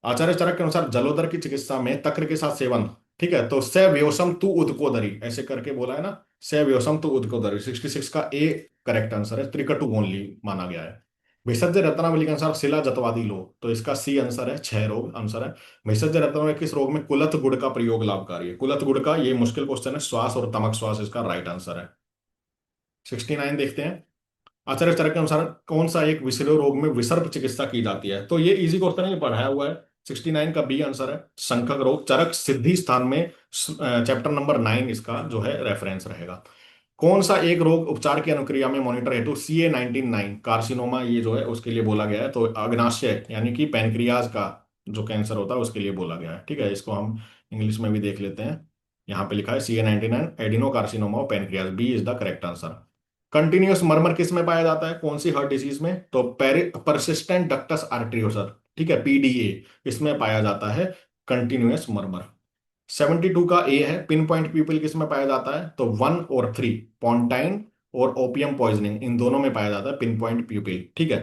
आचार्य चरक के अनुसार जलोदर की चिकित्सा में तक्र के साथ सेवन, ठीक है, तो स व्योसम तु उदकोदरी ऐसे करके बोला है ना, स व्योसम तु उदकोदरी, 66 का ए करेक्ट आंसर है, त्रिकटु ओनली माना गया है। भेषज रत्नावली के अनुसार शिला जतवादी लोग, तो इसका सी आंसर है, क्षय रोग आंसर है। भेषज रत्नावली किस रोग में कुलथ गुड़ का प्रयोग लाभकारी है? कुलथ गुड़ का, ये मुश्किल क्वेश्चन है, श्वास और तमक श्वास इसका राइट आंसर है। 69 देखते हैं। आचार्य चरक के अनुसार कौन सा एक विषैले रोग में विसर्प चिकित्सा की जाती है? तो ये इजी क्वेश्चन है, ये पढ़ाया हुआ है, 69 का बी आंसर है, शंखक रोग। चरक सिद्धि स्थान में चैप्टर नंबर 9 इसका जो है रेफरेंस रहेगा। कौन सा एक रोग उपचार की अनुक्रिया में मॉनिटर हेतु CA 19 कार्सिनोमा ये जो है उसके लिए बोला गया है? तो अग्नाशय यानी कि पैनक्रियाज का जो कैंसर होता है उसके लिए बोला गया है, ठीक है, इसको हम इंग्लिश में भी देख लेते हैं। यहाँ पे लिखा है CA 19 adenocarcinoma of pancreas, B is the correct answer. Continuous murmur किस में पाया जाता है? कौन सी हार्ट डिजीज में? तो परसिस्टेंट डक्टस आर्टरियोसर, ठीक है, PDA, इसमें पाया जाता है कंटिन्यूअस मर्मर। 72 का ए है, पिन पॉइंट पीपल किस में पाया जाता है? तो 1 और 3, पॉन्टाइन और ओपियम पॉइजनिंग, इन दोनों में पाया जाता है पिन पॉइंट पीपल, ठीक है।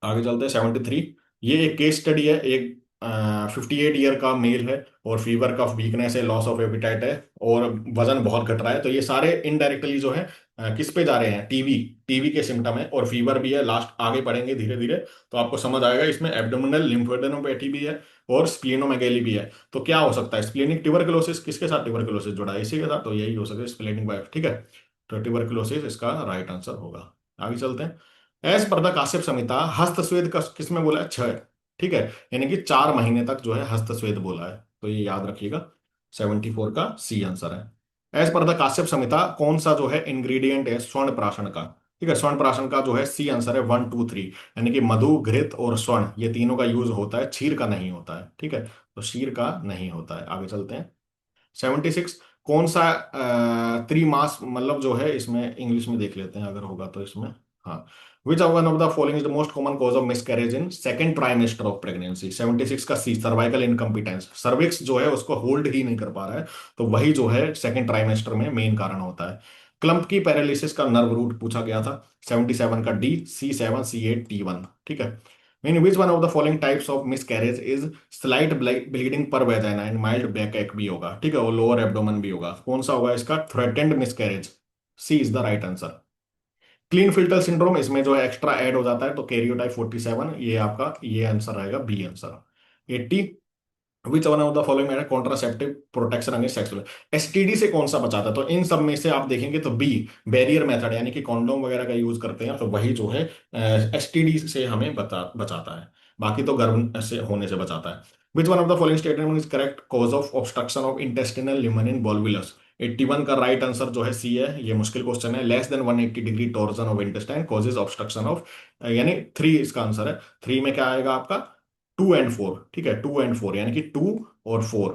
आगे चलते हैं 73। ये एक केस स्टडी है, एक 58 ईयर का मेल है और फीवर कफ वीकनेस है, लॉस ऑफ एपिटाइट है और वजन बहुत घट रहा है, तो ये सारे इनडायरेक्टली जो है किस पे जा रहे हैं? टीबी, टीबी के सिम्टम है और फीवर भी है, लास्ट आगे पढ़ेंगे धीरे धीरे तो आपको समझ आएगा। इसमें एब्डोमिनल लिम्फोडेनोपैथी भी है और स्प्लीनोमेगेली भी है। तो क्या हो सकता है? स्प्लेनिक ट्यूबरकुलोसिस, किसके साथ ट्यूबरकुलोसिस जुड़ा है? इसी के साथ, तो यही हो सकता है स्प्लेनिक बाइफ, ठीक है, तो ट्यूबरकुलोसिस इसका राइट आंसर होगा। आगे चलते हैं। एस पर द काश्यप संहिता हस्तस्वेद का किस में बोला है? छह, ठीक है, यानी कि 4 महीने तक जो है हस्तस्वेद बोला है, तो ये याद रखिएगा, 74 का सी आंसर है। एस पर द काश्यप संहिता कौन सा जो है इंग्रेडिएंट है स्वर्ण प्राशन का? ठीक है, स्वर्ण प्राशन का जो है सी आंसर है 1 2 3, यानी कि मधु घृत और स्वर्ण ये तीनों का यूज होता है, क्षीर का नहीं होता है, ठीक है, तो क्षीर का नहीं होता है। आगे चलते हैं 76। कौन सा त्रिमास मतलब जो है, इसमें इंग्लिश में देख लेते हैं अगर होगा तो इसमें, हाँ, विच one of the following is the most common cause of miscarriage in second trimester of pregnancy? 76 का सी, सर्वाइकल इनकम्पिटेंस, सर्विक्स जो है उसको होल्ड ही नहीं कर पा रहा है, तो वही जो है सेकंड ट्राइमेस्टर में मेन कारण होता है। क्लंप की पैरालिसिस का नर्व रूट पूछा गया था, 77 का डी, C7 C8 T1, ठीक है। Mean which one of the following types of miscarriage is slight bleeding पर वेजाइना एंड माइल्ड बैक एक भी होगा, ठीक है, और लोअर एब्डोमेन भी होगा, कौन सा होगा इसका? Threatened miscarriage, C is the right answer. Klinefelter syndrome, इसमें जो है एक्स्ट्रा ऐड हो जाता है, तो कैरियोटाइप 47, ये आपका ये आंसर रहेगा, B answer. 80। Which one of the following है contraceptive protection against sexual, STD से कौन सा बचाता है? तो इन सब में से आप देखेंगे तो बी, बैरियर मेथड, यानी कि कॉन्डोम वगैरह का यूज करते हैं, तो वही जो है STD से हमें बचाता है, बाकी तो गर्भ से होने से बचाता है। Which one of the following statement is correct cause of obstruction of intestinal lumen in volvulus? 81 का राइट आंसर जो है सी है, ये मुश्किल क्वेश्चन है, less than 180 degree torsion of intestine causes obstruction of, यानी 3 इसका आंसर है। 3 में क्या आएगा आपका? 2 और 4, ठीक है, 2 और 4 यानी कि 2 और 4,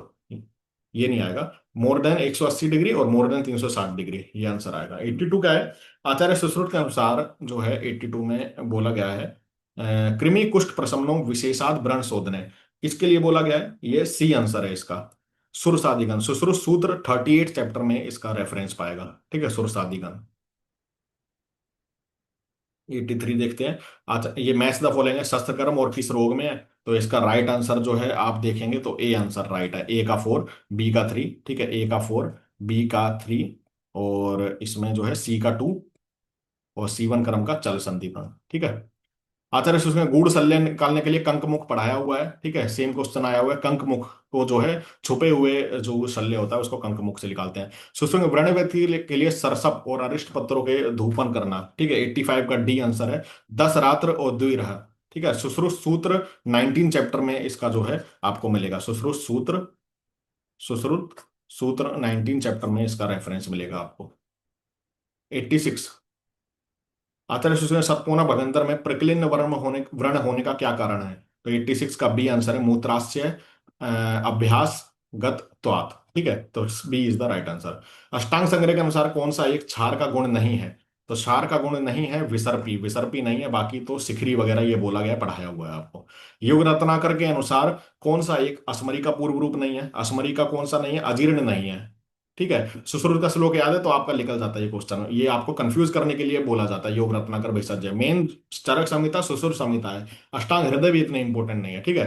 ये नहीं आएगा। मोर देन 180 डिग्री और मोर देन 360 डिग्री, ये आंसर आएगा। 82 क्या है? आचार्य सुश्रुत के अनुसार जो है 82 में बोला गया है कृमि कुष्ठ प्रशमनों विशेषाद व्रण शोधने, इसके लिए बोला गया है, ये सी आंसर है इसका। सुरसादीगण सुश्रुत सूत्र 38 चैप्टर में इसका रेफरेंस पाएगा। ठीक है, सुरसादीगण। 83 देखते हैं। अच्छा, ये मैच द फॉलोइंग है, शस्त्र कर्म और किस रोग में है? तो इसका राइट आंसर जो है आप देखेंगे तो ए आंसर राइट है। ए का 4, बी का 3। ठीक है, ए का 4, बी का 3, और इसमें जो है सी का 2, और C1 क्रम का चल संदीपन। ठीक है। आचार्य सूत्र में गूढ़ सल्य निकालने के लिए कंकमुख पढ़ाया हुआ है। ठीक है, सेम क्वेश्चन आया हुआ है। कंकमुख को जो है छुपे हुए जो शल्य होता है उसको कंकमुख से निकालते हैं। सूत्र में व्रण व्यक्ति के लिए सरसप और अरिष्ट पत्रों के धूपन करना। ठीक है, 85 का डी आंसर है। 10 रात्र और द्विरह। ठीक है, सुश्रुत सूत्र 19 चैप्टर में इसका जो है आपको मिलेगा। सुश्रुत सूत्र 19 चैप्टर में इसका रेफरेंस मिलेगा आपको। 86, आचार्य सूची में सतपूर्ण भगंतर में प्रकिलिन व्रण होने का क्या कारण है? तो 86 का बी आंसर है, मूत्राशय अभ्यास गत त्वात। ठीक है, तो B is the right answer. Ashtanga Sangraha के अनुसार कौन सा एक क्षार का गुण नहीं है? तो क्षार का गुण नहीं है विसर्पी, विसर्पी नहीं है, बाकी तो शिखरी वगैरह ये बोला गया, पढ़ाया हुआ है आपको। युग रत्नाकर के अनुसार कौन सा एक असमरी का पूर्व रूप नहीं है? असमरी का कौन सा नहीं है? अजीर्ण नहीं है। ठीक है, सुश्रुत का श्लोक याद है तो आपका निकल जाता है ये क्वेश्चन। ये आपको कंफ्यूज करने के लिए बोला जाता है, योग रत्नाकर भेषज। मेन चरक संहिता सुश्रुत संहिता है। अष्टांग हृदय भी इतने इंपॉर्टेंट नहीं है। ठीक है,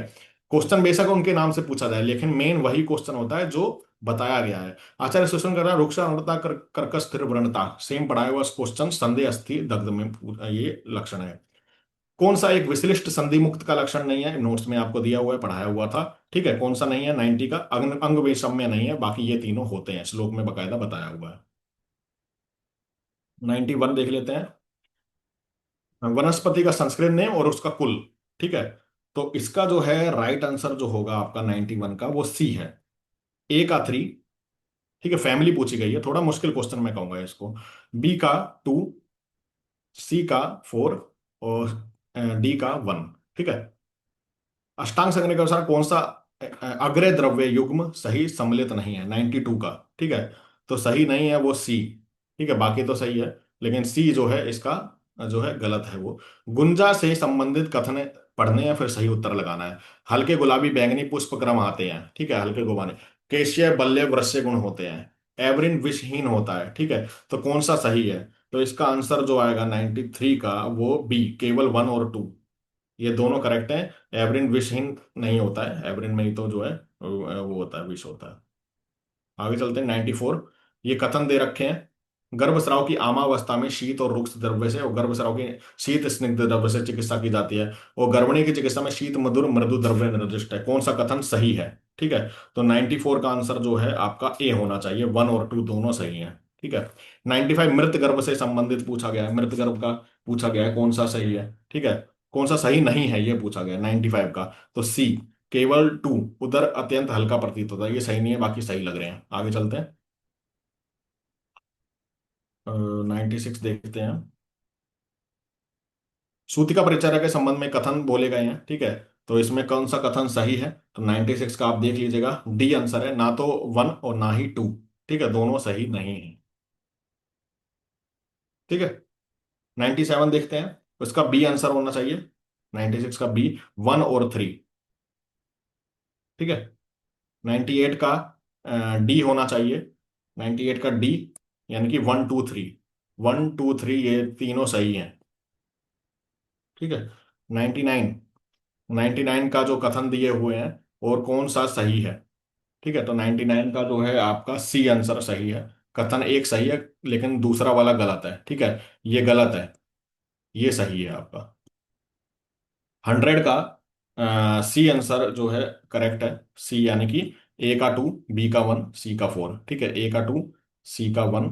क्वेश्चन बेशक उनके नाम से पूछा जाए लेकिन मेन वही क्वेश्चन होता है जो बताया गया है। आचार्य सुश्रुत कर रहा है रुक्षा अनृता कर्कश स्थिर व्रणता, सेम पढ़ाया हुआ क्वेश्चन संदेह अस्थि दग्ध में ये लक्षण है। कौन सा एक विशिष्ट संधि मुक्त का लक्षण नहीं है? नोट्स में आपको दिया हुआ है, पढ़ाया हुआ था। ठीक है, कौन सा नहीं है? 90 का अंग अंग वैषम्य नहीं है, बाकी ये तीनों होते हैं, श्लोक में बकायदा बताया हुआ है। 91 देख लेते हैं। वनस्पति का संस्कृत नेम और उसका कुल। ठीक है, तो इसका जो है राइट आंसर जो होगा आपका 91 का वो सी है। ए का 3। ठीक है, फैमिली पूछी गई है, थोड़ा मुश्किल क्वेश्चन मैं कहूंगा इसको। बी का 2, सी का 4, और डी का 1। ठीक है, अष्टांग संग्रह के अनुसार कौन सा अग्रय द्रव्य युग्म सही सम्मिलित नहीं है? 92 का। ठीक है, तो सही नहीं है वो सी। ठीक है, बाकी तो सही है, लेकिन सी जो है इसका जो है गलत है वो। गुंजा से संबंधित कथन पढ़ने या फिर सही उत्तर लगाना है। हल्के गुलाबी बैंगनी पुष्प क्रम आते हैं। ठीक है, हल्के गुलाबी। केशिय बल्ले वृश्य गुण होते हैं। एवरिन विषहीन होता है। ठीक है, तो कौन सा सही है? तो इसका आंसर जो आएगा 93 का वो बी, केवल 1 और 2, ये दोनों करेक्ट हैं। एवरिन विषहीन नहीं होता है, एवरिन में ही तो जो है वो होता है, विष होता है। आगे चलते हैं। 94, ये कथन दे रखे हैं। गर्भस्राव की आमावस्था में शीत और रुक्ष द्रव्य से और गर्भस्राव की शीत स्निग्ध द्रव्य से चिकित्सा की जाती है, और गर्भिणी की चिकित्सा में शीत मधुर मृदु द्रव्य निर्दिष्ट है। कौन सा कथन सही है? ठीक है, तो 94 का आंसर जो है आपका ए होना चाहिए। 1 और 2 दोनों सही हैं। ठीक है, 95 मृत गर्भ से संबंधित पूछा गया है, मृत गर्भ का पूछा गया है, कौन सा सही है? ठीक है, कौन सा सही नहीं है ये पूछा गया 95 का, तो सी, केवल 2, उदर अत्यंत हल्का प्रतीत होता है, ये सही नहीं है, बाकी सही लग रहे हैं। आगे चलते हैं। 96 देखते हैं। सूतिका परिचर्या के संबंध में कथन बोले गए हैं। ठीक है, तो इसमें कौन सा कथन सही है? तो 96 का आप देख लीजिएगा, डी आंसर है, ना तो 1 और ना ही 2। ठीक है, दोनों सही नहीं है। ठीक है, 97 देखते हैं, उसका बी आंसर होना चाहिए। 96 का बी, 1 और 3। ठीक है, 98 का डी होना चाहिए। 98 का डी, यानी कि 1 2 3, 1 2 3 ये तीनों सही हैं। ठीक है, 99, 99 का जो कथन दिए हुए हैं और कौन सा सही है? ठीक है, तो 99 का जो है आपका सी आंसर सही है। कथन एक सही है लेकिन दूसरा वाला गलत है। ठीक है, ये गलत है, ये सही है आपका। 100 का सी आंसर जो है करेक्ट है। सी यानी कि ए का 2, बी का 1, सी का 4। ठीक है, ए का 2, सी का 1,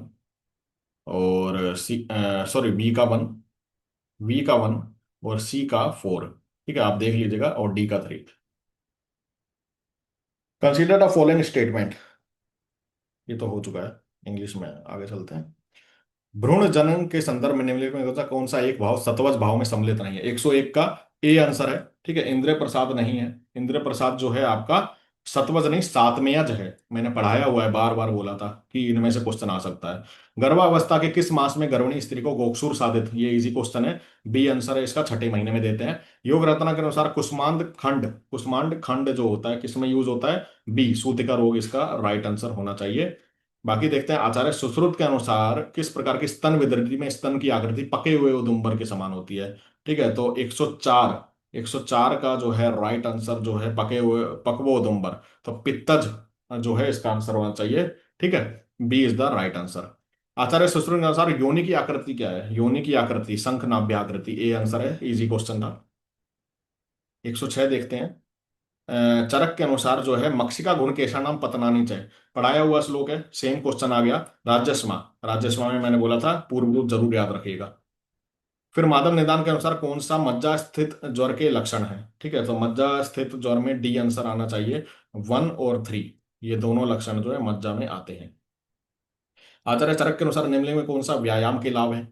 और सी सॉरी बी का 1, बी का 1, और सी का 4। ठीक है, आप देख लीजिएगा, और डी का 3। कंसीडर द फॉलोइंग स्टेटमेंट, ये तो हो चुका है इंग्लिश में। आगे चलते हैं। भ्रूण जनन के संदर्भ में निम्नलिखित में कौन सा एक भाव सतवज भाव में सम्मिलित नहीं है? 101 का ए आंसर है। ठीक है, इंद्रिय प्रसाद नहीं है। इंद्रिय प्रसाद जो है आपका सतवज नहीं, सातमेयज है। मैंने पढ़ाया हुआ है, बार बार बोला था कि इनमें से क्वेश्चन आ सकता है। गर्भावस्था के किस मास में गर्भिणी स्त्री को गोक्षूर साधित, ये इजी क्वेश्चन है। बी आंसर है इसका, छठे महीने में देते हैं। योग रत्न के अनुसार कुष्मांड खंड, कुष्मांड खंड जो होता है किस में यूज होता है? बी, सूतिका रोग इसका राइट आंसर होना चाहिए। बाकी देखते हैं, आचार्य सुश्रुत के अनुसार किस प्रकार की स्तन विकृति में स्तन की आकृति पके हुए उदुम्बर के समान होती है? ठीक है, तो 104, 104 का जो है राइट आंसर जो है पके हुए पकवो उदुम्बर, तो पित्तज जो है इसका आंसर होना चाहिए। ठीक है, B is the right answer. Acharya Sushruta के अनुसार योनि की आकृति क्या है? योनि की आकृति शंख नाभ्य आकृति, ए आंसर है, इजी क्वेश्चन था। 106 देखते हैं। चरक के अनुसार जो है मक्षिका गुण केशानाम पतनानी च, पढ़ाया हुआ श्लोक है, सेम क्वेश्चन आ गया। राजस्मा, राजस्मा में मैंने बोला था पूर्व रूप जरूर याद रखिएगा। फिर माधव निदान के अनुसार कौन सा मज्जा स्थित ज्वर के लक्षण है? ठीक है, तो मज्जा स्थित ज्वर में डी आंसर आना चाहिए, 1 और 3, ये दोनों लक्षण जो है मज्जा में आते हैं। आचार्य चरक के अनुसार निम्नलिखित में कौन सा व्यायाम के लाभ है?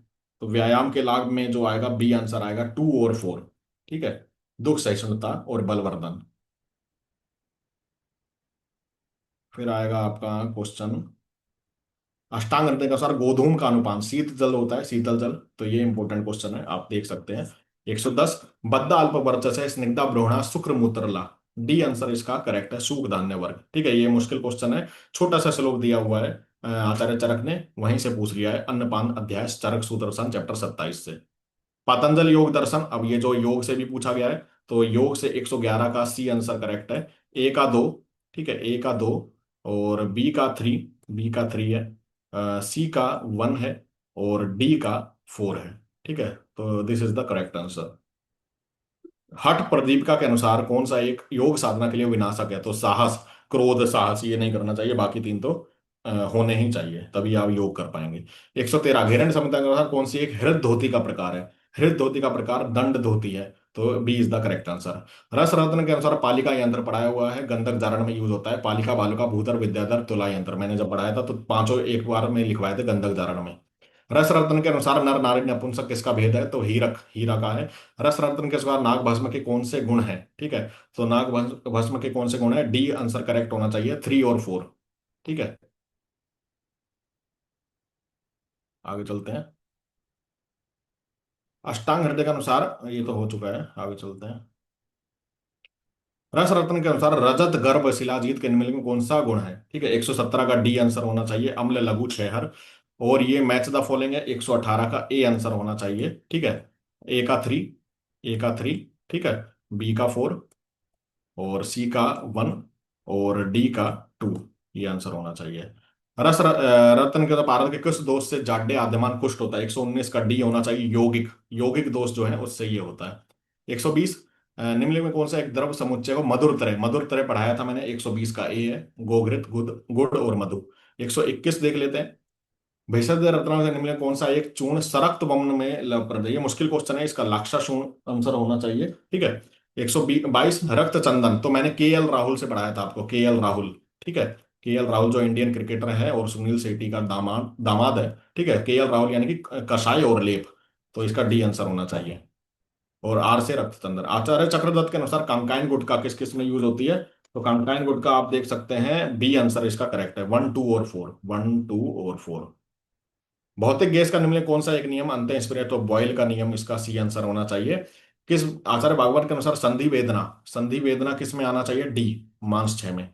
तो व्यायाम के लाभ में जो आएगा बी आंसर आएगा, 2 और 4। ठीक है, दुख सहिष्णुता और बलवर्धन। फिर आएगा आपका क्वेश्चन, अष्टांग हृदय के अनुसार गोधूम का अनुपान, शीत जल होता है, शीतल जल, तो ये इंपॉर्टेंट क्वेश्चन है, आप देख सकते हैं। 110, बद्धा अल्प वर्चस्व स्निग्धा ब्रोहणा शुक्र मूत्रला, डी आंसर इसका करेक्ट है, सूक धान्य वर्ग। ठीक है, ये मुश्किल क्वेश्चन है, छोटा सा श्लोक दिया हुआ है, आचार्य चरक ने वहीं से पूछ लिया है, अन्नपान अध्याय चरक सूत्रसन चैप्टर 27 से। पातंजल योग दर्शन, अब ये जो योग से भी पूछा गया है, तो योग से 111 का सी आंसर करेक्ट है। ए का 2, ठीक है, ए का 2, और बी का 3, बी का 3 है, सी का 1 है, और डी का 4 है। ठीक है, तो this is the correct answer. हठ प्रदीपिका के अनुसार कौन सा एक योग साधना के लिए विनाशक है? तो साहस, क्रोध, साहस ये नहीं करना चाहिए, बाकी तीन तो होने ही चाहिए, तभी आप योग कर पाएंगे। 113, घेरंड संहिता के अनुसार कौन सी एक हृद धोती का प्रकार है? हृद धोती का प्रकार दंड धोती है, तो B is the correct answer. Rasa Ratna के अनुसार पालिका यंत्र पढ़ाया हुआ है, गंधक जारण में यूज होता है, पालिका बालुका भूधर विद्याधर तुला यंत्र, मैंने जब पढ़ाया था तो पांचों एक बार में लिखवाए थे गंधक जारण में। रस रत्न के अनुसार नर नारी नपुंसक किसका भेद है? तो हीरक, हीरा का है। रस रत्न के अनुसार नाग भस्म के कौन से गुण हैं? ठीक है, तो नाग भस्म के कौन से गुण है? डी आंसर करेक्ट होना चाहिए, 3 और 4। ठीक है, आगे चलते हैं। अष्टांग हृदय के अनुसार ये तो हो चुका है, आगे चलते हैं। रस रत्न के अनुसार रजत गर्भ शिलाजीत के निम्नलिखित में कौन सा गुण है? ठीक है, 117 का डी आंसर होना चाहिए, अम्ल लघु क्षयहर। और ये मैच द फॉलोइंग है, 118 का ए आंसर होना चाहिए। ठीक है, ए का 3, ए का 3, ठीक है, बी का 4, और सी का 1, और डी का 2, ये आंसर होना चाहिए। रत्न के भारत के किस दोष से जाड्य आद्यमान कुष्ठ होता है? 119 का डी होना चाहिए, यौगिक, यौगिक दोष जो है उससे ये होता है। 120, निम्नलिखित में कौन सा एक द्रव समुच्चय को मधुर तरह, मधुर तरह पढ़ाया था मैंने, 120 का ए है, गोघृत गुड़, गुड़ और मधु। 121 देख लेते हैं, भेषज रत्न से निम्नलिखित कौन सा एक चूर्ण सरक्त वमन में लवप्रद है? ये मुश्किल क्वेश्चन है, इसका लाक्षाशूर्ण आंसर होना चाहिए। ठीक है, 122, रक्त चंदन, तो मैंने के एल राहुल से पढ़ाया था आपको, के एल राहुल। ठीक है, के एल राहुल जो इंडियन क्रिकेटर है और सुनील शेट्टी का दामाद दामाद है। ठीक है, के एल राहुल यानी कि कषाय और लेप, तो इसका डी आंसर होना चाहिए। और आर से रक्त चंदन। आचार्य चक्रदत्त के अनुसार कांकाइन गुटखा किस किस में यूज होती है? तो कांकाइन गुटखा आप देख सकते हैं, बी आंसर इसका करेक्ट है, 1 2 और 4, 1 2 और 4। भौतिक गैस का निम्नलिखित कौन सा एक नियम अंत स्पिरिट ऑफ बॉयल का नियम, इसका सी आंसर होना चाहिए। किस आचार्य भागवत के अनुसार संधि वेदना, संधि वेदना किस में आना चाहिए? डी, मांस 6 में।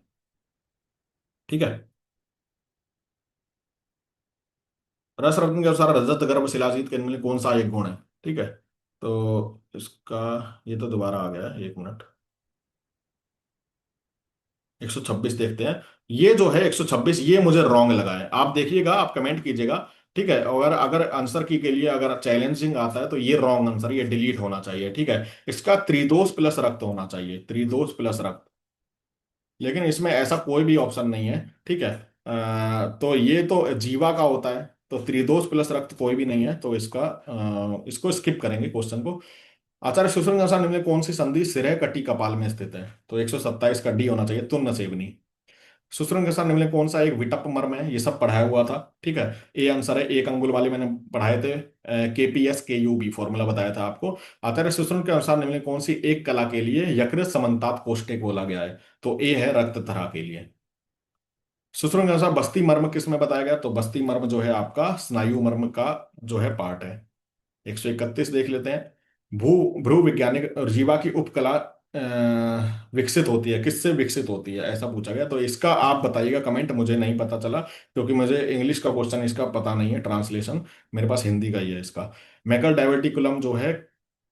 ठीक है, रस रत्न के अनुसार रजत गर्भ शिलाजीत के निम्नलिखित कौन सा एक गुण है? ठीक है, तो इसका, ये तो दोबारा आ गया है, एक मिनट। 126 देखते हैं। ये जो है 126, ये मुझे रॉन्ग लगा है, आप देखिएगा, आप कमेंट कीजिएगा। ठीक है, अगर अगर आंसर की के लिए अगर चैलेंजिंग आता है तो ये रॉन्ग आंसर, ये डिलीट होना चाहिए। ठीक है, इसका त्रिदोष प्लस रक्त होना चाहिए, त्रिदोष प्लस रक्त, लेकिन इसमें ऐसा कोई भी ऑप्शन नहीं है। ठीक है, तो ये तो जीवा का होता है, तो त्रिदोष प्लस रक्त कोई भी नहीं है, तो इसका इसको स्किप करेंगे क्वेश्चन को। आचार्य सुश्रुत के अनुसार निम्न में कौन सी संधि सिरह कटी कपाल में स्थित है? तो 127 का डी होना चाहिए, तुन्न सेवनी। सुश्रुत के साथ निम्नलिखित कौन सा एक विटप मर्म है? ये सब पढ़ाया हुआ था, ठीक है। ए आंसर है, एक अंगुल वाले मैंने पढ़ाए थे। केपीएस के यू बी फॉर्मूला बताया था आपको। आचार्य सुश्रुत के अनुसार निम्नलिखित कौन सी एक कला के लिए यकृत समन्तात कोष्ठक बोला गया है? तो ए है रक्त धरा के लिए। सुश्रुत के अनुसार बस्ती मर्म किस में बताया गया? तो बस्ती मर्म जो है आपका स्नायु मर्म का जो है पार्ट है। 131 देख लेते हैं। भ्रू वैज्ञानिक और जीवा की उपकला विकसित होती है, किससे विकसित होती है, ऐसा पूछा गया। तो इसका आप बताइएगा कमेंट, मुझे नहीं पता चला क्योंकि मुझे इंग्लिश का क्वेश्चन इसका पता नहीं है, ट्रांसलेशन मेरे पास हिंदी का ही है इसका। मैकल डाइवर्टिकुलम जो है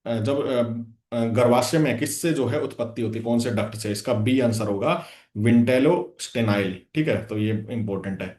जब गर्भाशय में किससे जो है उत्पत्ति होती है, कौन से डक्ट से? इसका बी आंसर होगा, विंटेलो स्टेनाइल, ठीक है। तो ये इंपॉर्टेंट है।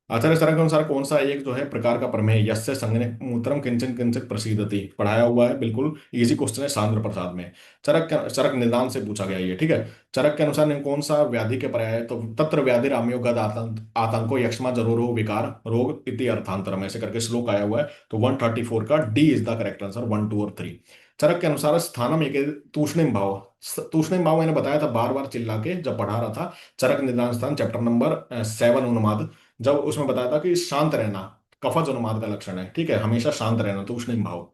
आचार्य सर के अनुसार कौन सा एक जो है प्रकार का प्रमेय यस्य संज्ञे मूत्रम किंचन किंचित प्रसीदति पढ़ाया हुआ है? बिल्कुल इजी क्वेश्चन है, सांद्र प्रसाद में। चरक निदान से पूछा गया ये, ठीक है। चरक के अनुसार निम्न कौन सा व्याधि के पर्याय है? तो तत्र व्याधि रामयो गद आतंको यक्ष्मा जरूर हो विकार रोग इति अर्थांतरम, ऐसे करके श्लोक आया हुआ है। तो 134 का D is the correct answer, 1 2 और 3। चरक के अनुसार स्थानम एक तूष्णिम भाव। तूष्णिम भाव मैंने बताया था बार बार चिल्ला के जब पढ़ा रहा था। चरक निदान स्थान चैप्टर नंबर 7 उन्माद, जब उसमें बताया था कि शांत रहना कफज उन्माद का लक्षण है, ठीक है, हमेशा शांत रहना, तो उष्ण भाव।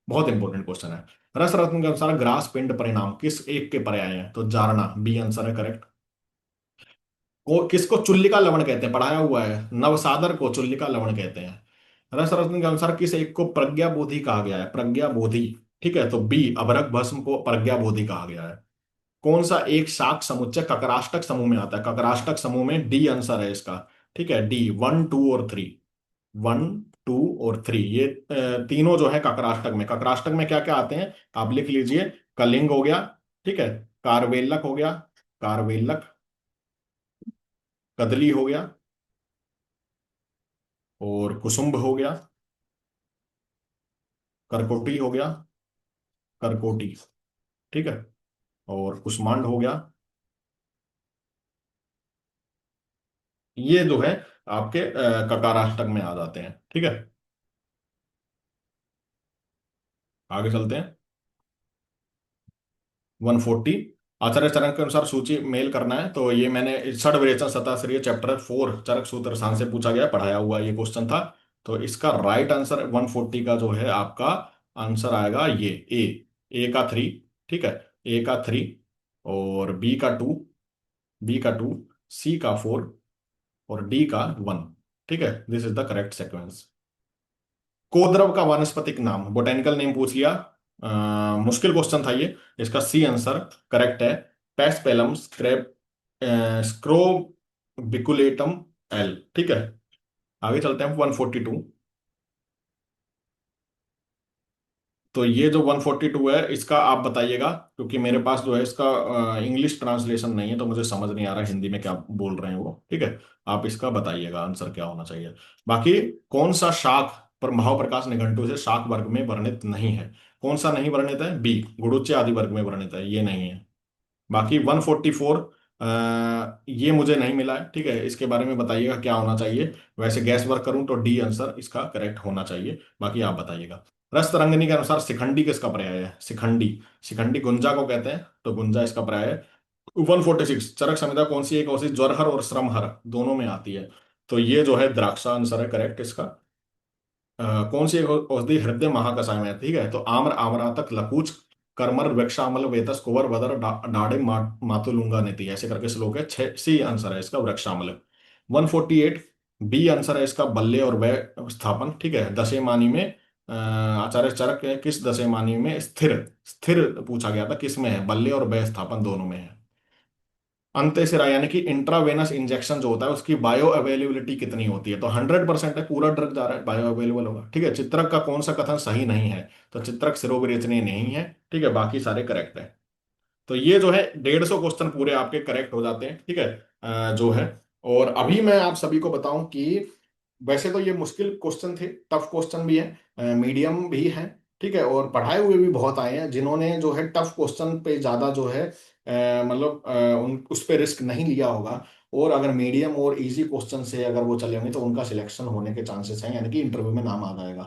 बहुत इंपॉर्टेंट क्वेश्चन है। रस रत्न के अनुसार ग्रास पिंड परिणाम किस एक के पर्याय है? तो जारना बी आंसर है करेक्ट। को किसको चुल्लिका लवण कहते हैं? पढ़ाया हुआ है, नवसादर को चुल्लिका लवण कहते हैं। रस रत्न के अनुसार किस एक को प्रज्ञा बोधि कहा गया है? प्रज्ञा बोधि, ठीक है। तो बी अभरक भस्म को प्रज्ञा बोधि कहा गया है। कौन सा एक शाक समुच्चय ककराष्टक समूह में आता है? ककराष्टक समूह में डी आंसर है इसका, ठीक है। डी 1 2 और 3, 1 2 और 3 ये तीनों जो है ककराष्टक में। ककराष्टक में क्या क्या आते हैं आप लिख लीजिए। कलिंग हो गया, ठीक है। कारवेलक हो गया, कारवेलक। कदली हो गया, और कुसुम्भ हो गया, करकोटी हो गया, करकोटी, ठीक है। और कुष्मांड हो गया। ये जो है आपके ककाराष्टक में आ जाते हैं, ठीक है। आगे चलते हैं। 140, आचार्य चरण के अनुसार सूची मेल करना है। तो ये मैंने षड विरेचन सताश्रय चैप्टर 4 चरक सूत्र सान से पूछा गया, पढ़ाया हुआ ये क्वेश्चन था। तो इसका राइट आंसर 140 का जो है आपका आंसर आएगा ये ए। ए का 3, ठीक है। ए का 3, और बी का 2, बी का 2, सी का 4, और डी का 1, ठीक है। This is the correct sequence. कोद्रव का वानस्पतिक नाम, बोटेनिकल नेम पूछ लिया। मुश्किल क्वेश्चन था ये। इसका सी आंसर करेक्ट है, पेस्पेलम स्क्रेप स्क्रोबिकुलेटम एल, ठीक है। आगे चलते हैं 142। तो ये जो 142 है इसका आप बताइएगा, क्योंकि मेरे पास जो है इसका इंग्लिश ट्रांसलेशन नहीं है, तो मुझे समझ नहीं आ रहा हिंदी में क्या बोल रहे हैं वो, ठीक है। आप इसका बताइएगा आंसर क्या होना चाहिए। बाकी कौन सा शाक पर महाप्रकाश निघंटु से शाक वर्ग में वर्णित नहीं है? कौन सा नहीं वर्णित है? बी गुड़ुच्य आदि वर्ग में वर्णित है, ये नहीं है। बाकी 144 ये मुझे नहीं मिला है, ठीक है। इसके बारे में बताइएगा क्या होना चाहिए। वैसे गैस वर्क करूं तो डी आंसर इसका करेक्ट होना चाहिए। बाकी आप बताइएगा। रस तरंगिणी के अनुसार शिखंडी किसका पर्याय है? शिखंडी, शिखंडी गुंजा को कहते हैं, तो गुंजा इसका पर्याय है। 146, चरक संहिता कौन सी एक औषधि ज्वरहर और श्रमहर दोनों में आती है? तो ये जो है द्राक्षा आंसर है करेक्ट इसका। कौन सी एक औषधि हृदय महाकषाय में है? ठीक है। तो आम्र, आम्रातक, लकुच, करमर, वृक्षामल, वेतस, कुवर, वदर, डाढ़े, मातुलुंगा नीति, ऐसे करके श्लोक है। छह सी आंसर है इसका वृक्षामल। 148, बी आंसर है इसका बल्ले और वय स्थापन, ठीक है। दशेमानी में आचार्य चरक के किस दशेमानी में स्थिर, स्थिर पूछा गया था, किस में है? बल्ले और वय स्थापन दोनों में है। अंतेशिरा यानी कि इंट्रावेनस इंजेक्शन जो होता है उसकी बायो अवेलेबिलिटी कितनी होती है? तो 100% है, पूरा ड्रग जा रहा है, बायो अवेलेबल होगा, ठीक है। चित्रक का कौन सा कथन सही नहीं है? तो चित्रक सिरोविरेचनीय नहीं है, ठीक है। बाकी सारे करेक्ट है। तो ये जो है 150 क्वेश्चन पूरे आपके करेक्ट हो जाते हैं, ठीक है। जो है, और अभी मैं आप सभी को बताऊं कि वैसे तो ये मुश्किल क्वेश्चन थे, टफ क्वेश्चन भी है, मीडियम भी है, ठीक है, और पढ़ाए हुए भी बहुत आए हैं। जिन्होंने जो है टफ क्वेश्चन पे ज्यादा जो है मतलब उन उस पे रिस्क नहीं लिया होगा, और अगर मीडियम और इजी क्वेश्चन से अगर वो चले होंगे तो उनका सिलेक्शन होने के चांसेस हैं, यानी कि इंटरव्यू में नाम आ जाएगा।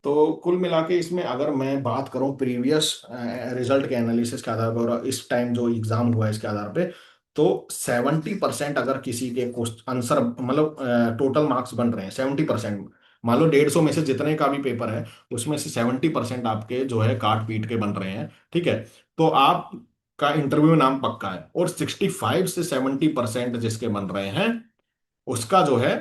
तो कुल मिला के इसमें अगर मैं बात करूं प्रीवियस रिजल्ट के एनालिसिस के आधार पर और इस टाइम जो एग्जाम हुआ है इसके आधार पे, तो 70% अगर किसी के क्वेश्चन आंसर मतलब टोटल मार्क्स बन रहे हैं 70%, मान लो 150 में से जितने का भी पेपर है उसमें से 70% आपके जो है काट पीट के बन रहे हैं, ठीक है, तो आप का इंटरव्यू में नाम पक्का है। और 65 से 70% जिसके बन रहे हैं उसका जो है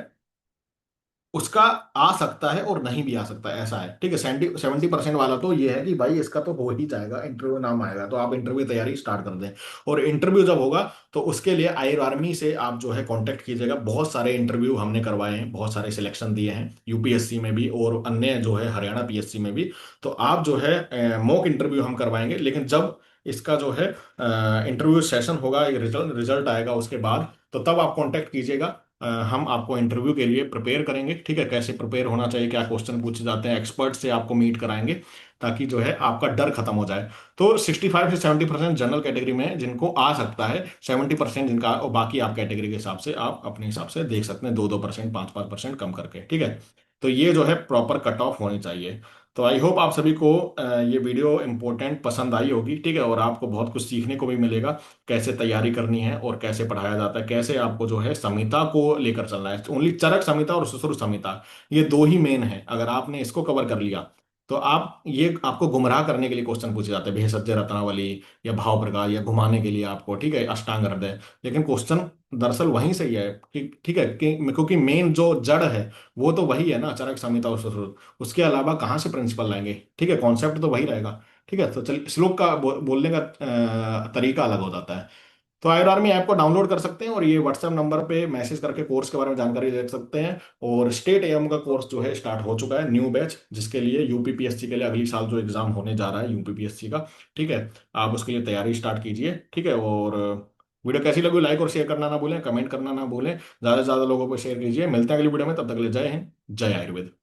उसका आ सकता है और नहीं भी आ सकता है, ऐसा है, ठीक है। 70% वाला तो ये है कि भाई इसका तो हो ही जाएगा, इंटरव्यू नाम आएगा तो आप इंटरव्यू तैयारी स्टार्ट कर दें। और इंटरव्यू जब होगा तो उसके लिए आयर आर्मी से आप जो है कांटेक्ट कीजिएगा। बहुत सारे इंटरव्यू हमने करवाए हैं, बहुत सारे सिलेक्शन दिए हैं यूपीएससी में भी और अन्य जो है हरियाणा पीएससी में भी। तो आप जो है मॉक इंटरव्यू हम करवाएंगे, लेकिन जब इसका जो है इंटरव्यू सेशन होगा, रिजल्ट रिजल्ट आएगा उसके बाद, तो तब आप कांटेक्ट कीजिएगा। हम आपको इंटरव्यू के लिए प्रिपेयर करेंगे, ठीक है, कैसे प्रिपेयर होना चाहिए, क्या क्वेश्चन पूछे जाते हैं, एक्सपर्ट से आपको मीट कराएंगे ताकि जो है आपका डर खत्म हो जाए। तो 65 से 70% जनरल कैटेगरी में है जिनको आ सकता है, 70% जिनका, और बाकी आप कैटेगरी के हिसाब से आप अपने हिसाब से देख सकते हैं, 2-2%, 5-5% कम करके, ठीक है। तो ये जो है प्रॉपर कट ऑफ होनी चाहिए। तो आई होप आप सभी को ये वीडियो इंपॉर्टेंट पसंद आई होगी, ठीक है, और आपको बहुत कुछ सीखने को भी मिलेगा, कैसे तैयारी करनी है और कैसे पढ़ाया जाता है, कैसे आपको जो है संहिता को लेकर चलना है। ओनली चरक संहिता और सुश्रुत संहिता, ये दो ही मेन है। अगर आपने इसको कवर कर लिया तो आप, ये आपको गुमराह करने के लिए क्वेश्चन पूछे जाते हैं, भेषज रत्नावली या भाव प्रकार, या घुमाने के लिए आपको, ठीक है, अष्टांग हृदय। लेकिन क्वेश्चन दरअसल वहीं से ही है कि, ठीक है, कि क्योंकि मेन जो जड़ है वो तो वही है ना, चरक संहिता और सुश्रुत। उसके अलावा कहाँ से प्रिंसिपल लाएंगे, ठीक है, कॉन्सेप्ट तो वही रहेगा। ठीक है, तो चलिए, श्लोक का बोलने का तरीका अलग हो जाता है। तो आयर आर्मी ऐप को डाउनलोड कर सकते हैं और ये व्हाट्सएप नंबर पे मैसेज करके कोर्स के बारे में जानकारी ले सकते हैं। और स्टेट एएम का कोर्स जो है स्टार्ट हो चुका है, न्यू बैच, जिसके लिए यूपीपीएससी के लिए अगली साल जो एग्जाम होने जा रहा है यूपीपीएससी का, ठीक है, आप उसके लिए तैयारी स्टार्ट कीजिए, ठीक है। और वीडियो कैसी लगी लाइक और शेयर करना ना भूलें, कमेंट करना ना भूलें, ज़्यादा से ज़्यादा लोगों को शेयर कीजिए। मिलते हैं अगली वीडियो में, तब तक के लिए जय हिंद, जय आयुर्वेद।